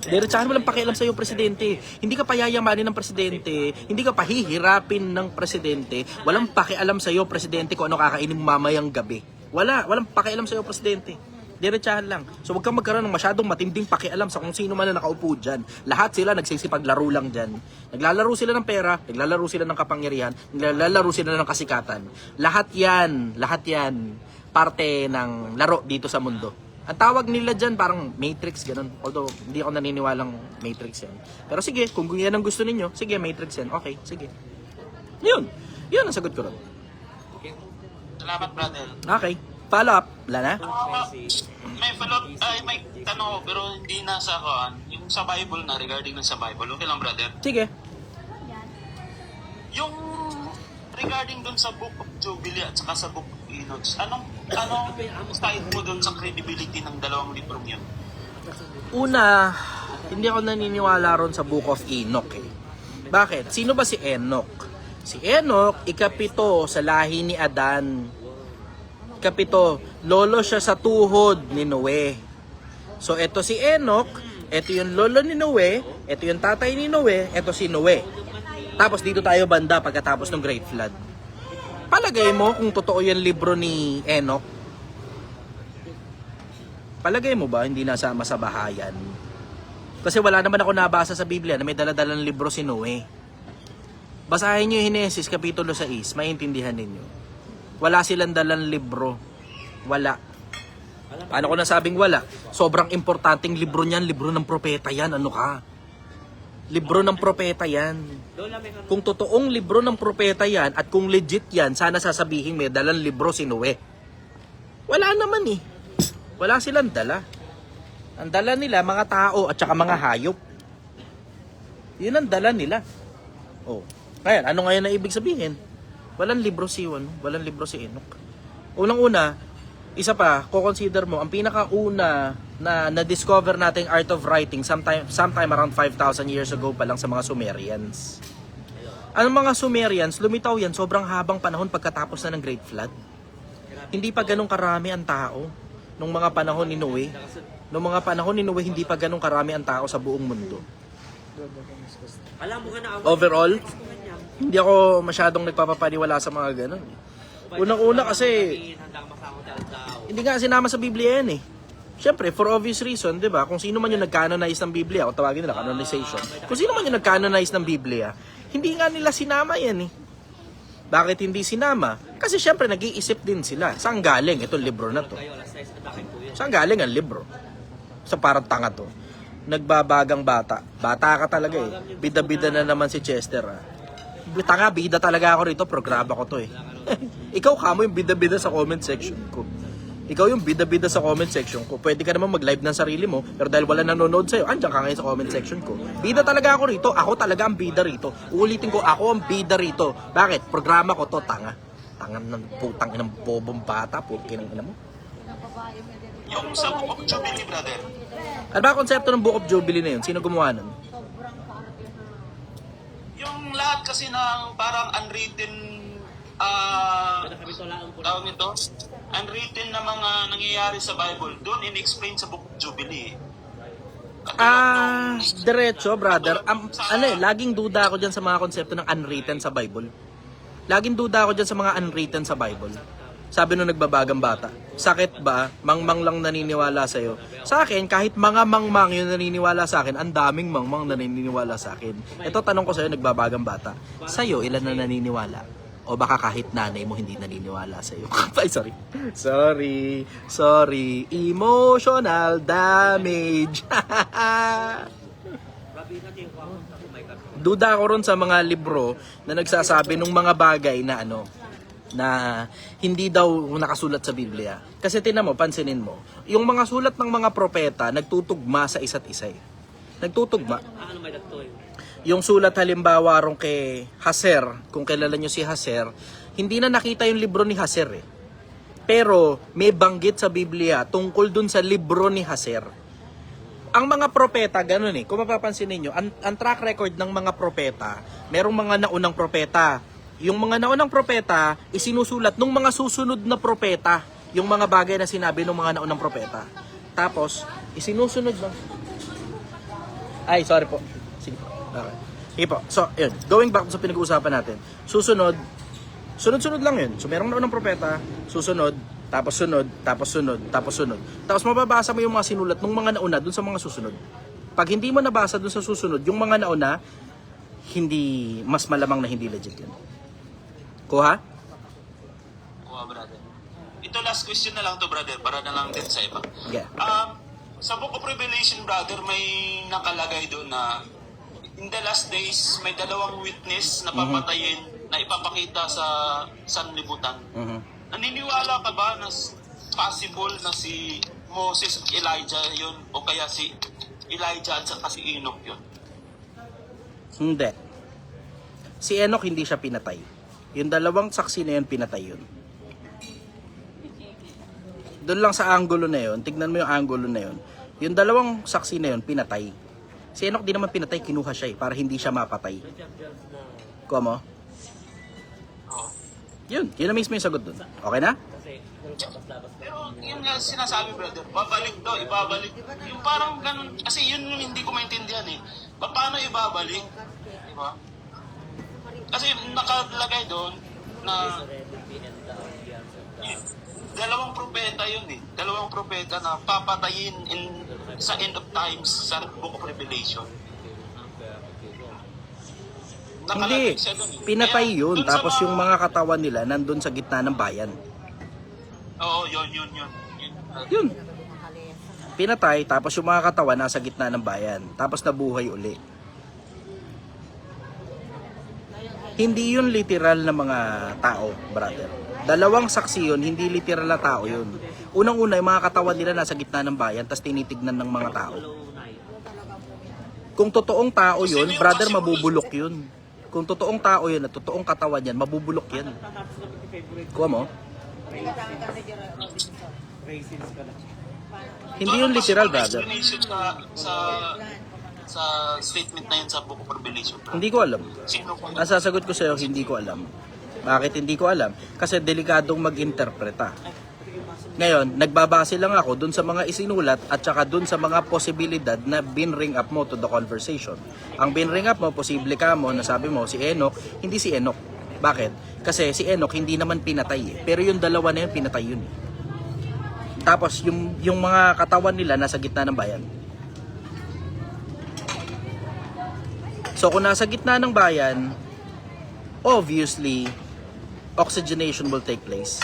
Diretsahan mo lang pakialam sa'yo, presidente. Hindi ka payayamanin ng presidente, hindi ka pahihirapin ng presidente, walang pakialam sa'yo, presidente, kung ano kakainin mo mamayang gabi. Walang pakialam sa'yo, presidente. Diretsahan lang. So huwag kang magkaroon ng masyadong matinding pakialam sa kung sino man na nakaupo dyan. Lahat sila nagsisipaglaro lang dyan. Naglalaro sila ng pera, naglalaro sila ng kapangyarihan, naglalaro sila ng kasikatan. Lahat yan, parte ng laro dito sa mundo. Ang tawag nila dyan parang Matrix, ganun. Although hindi ako naniniwalang Matrix yan. Pero sige, kung yan ang gusto ninyo, sige, Matrix yan. Okay, sige. Yun ang sagot ko ron. Salamat, brother. Okay. Follow up, wala na? May follow-up, may tanong, pero hindi na sa yung sa Bible na, regarding na sa Bible. Okay lang, brother. Sige. Yung regarding dun sa Book of Jubilee at saka sa Book of Enoch, anong side mo dun sa credibility ng dalawang librong yun? Una, hindi ako naniniwala ron sa Book of Enoch eh. Bakit? Sino ba si Enoch? Si Enoch, ikapito sa lahi ni Adan. Ikapito, lolo siya sa tuhod ni Noe. So, eto si Enoch, eto yung lolo ni Noe, eto yung tatay ni Noe, eto si Noe. Tapos dito tayo banda pagkatapos ng Great Flood. Palagay mo kung totoo yung libro ni Enoch? Palagay mo ba hindi nasama sa bahayan? Kasi wala naman ako nabasa sa Biblia na may daladalang libro si Noe. Basahin nyo yung Genesis Kapitulo 6, maintindihan ninyo. Wala silang dalang libro. Wala. Paano ko nasabing wala? Sobrang importanteng libro niyan, libro ng propeta yan. Ano ka? Libro ng propeta yan. Kung totoong libro ng propeta yan at kung legit yan, sana sasabihin may dalang libro si Noe. Wala naman eh. Wala silang dala. Ang dala nila, mga tao at saka mga hayop. Yun ang dala nila. Oh. Ngayon, ano ngayon na ibig sabihin? Walang libro si Enoch. Unang-una, isa pa, kukonsider mo, ang pinakauna na na-discover nating art of writing sometime around 5,000 years ago pa lang sa mga Sumerians. Ang mga Sumerians, lumitaw yan sobrang habang panahon pagkatapos na ng Great Flood. Hindi pa ganun karami ang tao nung mga panahon ni Noe. Nung mga panahon ni Noe, hindi pa ganun karami ang tao sa buong mundo. Overall, hindi ako masyadong nagpapapaniwala sa mga ganun. Unang-una kasi, hindi nga sinama sa Biblia yan eh. Siyempre, for obvious reason, di ba? Kung sino man yung nag-canonize ng Biblia, o tawagin nila, canonization. Kung sino man yung nag-canonize ng Biblia, hindi nga nila sinama yan eh. Bakit hindi sinama? Kasi siyempre, nag-iisip din sila. Saan galing itong libro na to? Saan galing ang libro? Sa parang tanga to. Nagbabagang bata. Bata ka talaga eh. Bida-bida na naman si Chester ah. Tanga, bida talaga ako rito. Programa ko to eh. Ikaw kamo yung bida-bida sa comment section ko. Ikaw yung bida-bida sa comment section ko. Pwede ka naman mag-live ng sarili mo. Pero dahil wala nanonood sa'yo, andyan ka ngayon sa comment section ko. Bida talaga ako rito. Ako talaga ang bida rito. Uulitin ko, ako ang bida rito. Bakit? Programa ko to, tanga. Tanga ng putang inang bobong bata. Pukin ang ina mo. Yung sa Book of Jubilee, brother. Ano ba ang konsepto ng Book of Jubilee na yun? Sino gumawa nun? Yung lahat kasi ng parang unwritten, tawag nito, unwritten na mga nangyayari sa Bible, doon in-explain sa Book of Jubilee. Diretso, brother. Laging duda ako dyan sa mga konsepto ng unwritten sa Bible. Laging duda ako dyan sa mga unwritten sa Bible. Sabi nung nagbabagang bata, sakit ba? Mangmang lang naniniwala sa'yo. Sa akin, kahit mga mangmang yung naniniwala sa akin, ang daming mangmang na naniniwala sa akin. Ito, tanong ko sa'yo, nagbabagang bata. Sa'yo, ilan na naniniwala? O baka kahit nanay mo hindi naniniwala sa'yo? Ay, sorry. Emotional damage. Duda ako ron sa mga libro na nagsasabi ng mga bagay na na hindi daw nakasulat sa Biblia. Kasi tinan mo, pansinin mo, yung mga sulat ng mga propeta nagtutugma sa isa't isa. Nagtutugma. Yung sulat halimbawa ron kay Haser, kung kilala nyo si Haser, hindi na nakita yung libro ni Haser eh. Pero may banggit sa Biblia tungkol dun sa libro ni Haser. Ang mga propeta, ganun eh. Kung mapapansin ninyo, ang track record ng mga propeta, merong mga naunang propeta. Yung mga naunang propeta, isinusulat ng mga susunod na propeta. Yung mga bagay na sinabi ng mga naunang propeta. Tapos, isinusunod lang. Ay, sorry po. Sige po. Okay. Sige po. So, yun. Going back sa pinag-uusapan natin. Sunod-sunod lang yun. So, merong naunang propeta, susunod, tapos sunod, tapos sunod, tapos sunod. Tapos mababasa mo yung mga sinulat ng mga nauna dun sa mga susunod. Pag hindi mo nabasa dun sa susunod, yung mga nauna, hindi, mas malamang na hindi legit yun. Kuha? Kuha, brother. Ito last question na lang to, brother, para na lang din sa iba. Yeah. Sa Book of Revelation, brother, may nakalagay doon na in the last days, may dalawang witness na papatayin na ipapakita sa sanlibutan. Naniniwala ka ba na possible na si Moses at Elijah yun o kaya si Elijah at saka si Enoch yun? Hindi. Si Enoch hindi siya pinatay. Yung dalawang saksi na yun, pinatay yun. Doon lang sa angulo na yun, tignan mo yung angulo na yun. Yung dalawang saksi na yun, pinatay. Si Enoch di naman pinatay, kinuha siya para hindi siya mapatay. Kuha mo? Yun na mismo yung sagot dun. Okay na? Pero yun nga sinasabi, brother, babalik daw, ibabalik. Yung parang ganun, kasi yun yung hindi ko maintindihan eh. Paano ibabalik? Diba? Kasi nakalagay doon na dalawang propeta yun eh. Dalawang propeta na papatayin sa end of times sa Book of Revelation. Hindi. Pinatay yun. Tapos yung mga katawan nila nandun sa gitna ng bayan. Oo, yun. Yun. Pinatay, tapos yung mga katawan nasa gitna ng bayan. Tapos nabuhay uli. Hindi yun literal na mga tao, brother. Dalawang saksi yun, hindi literal na tao yun. Unang-una, yung mga katawan nila nasa gitna ng bayan, tapos tinitignan ng mga tao. Kung totoong tao yun, brother, mabubulok yun. Kung totoong tao yun at totoong katawan yan, mabubulok yan. Kuha mo? Hindi yun literal, brother. Sa statement na yun sa Book of Revelation. Hindi ko alam. Sino ko? Ang sasagot ko sa'yo, hindi ko alam. Bakit hindi ko alam? Kasi delikadong mag-interpreta. Ngayon, nagbabase lang ako dun sa mga isinulat at saka dun sa mga posibilidad na binring up mo to the conversation. Ang binring up mo, posible ka mo, nasabi mo, si Enoch, hindi si Enoch. Bakit? Kasi si Enoch hindi naman pinatay eh. Pero yung dalawa na yun, pinatay yun eh. Tapos yung mga katawan nila nasa gitna ng bayan. So kung nasa gitna ng bayan, obviously, oxygenation will take place.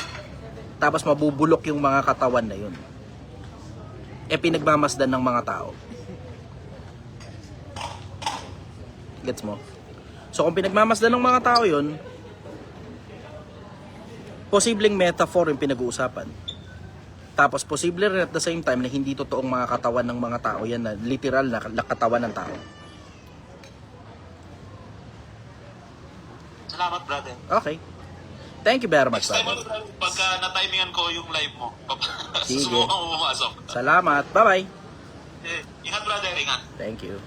Tapos mabubulok yung mga katawan na yun. Pinagmamasdan ng mga tao. Gets mo? So kung pinagmamasdan ng mga tao yun, posibleng metaphor yung pinag-uusapan. Tapos posible rin at the same time na hindi totoong mga katawan ng mga tao yan, na literal na katawan ng tao. Salamat, brother. Okay. Thank you very much, Next time, brother. pagka na-timingan ko yung live mo, Sige. susubukan mo pumasok. Salamat. Bye-bye. Ingat, brother. Ingat. Thank you.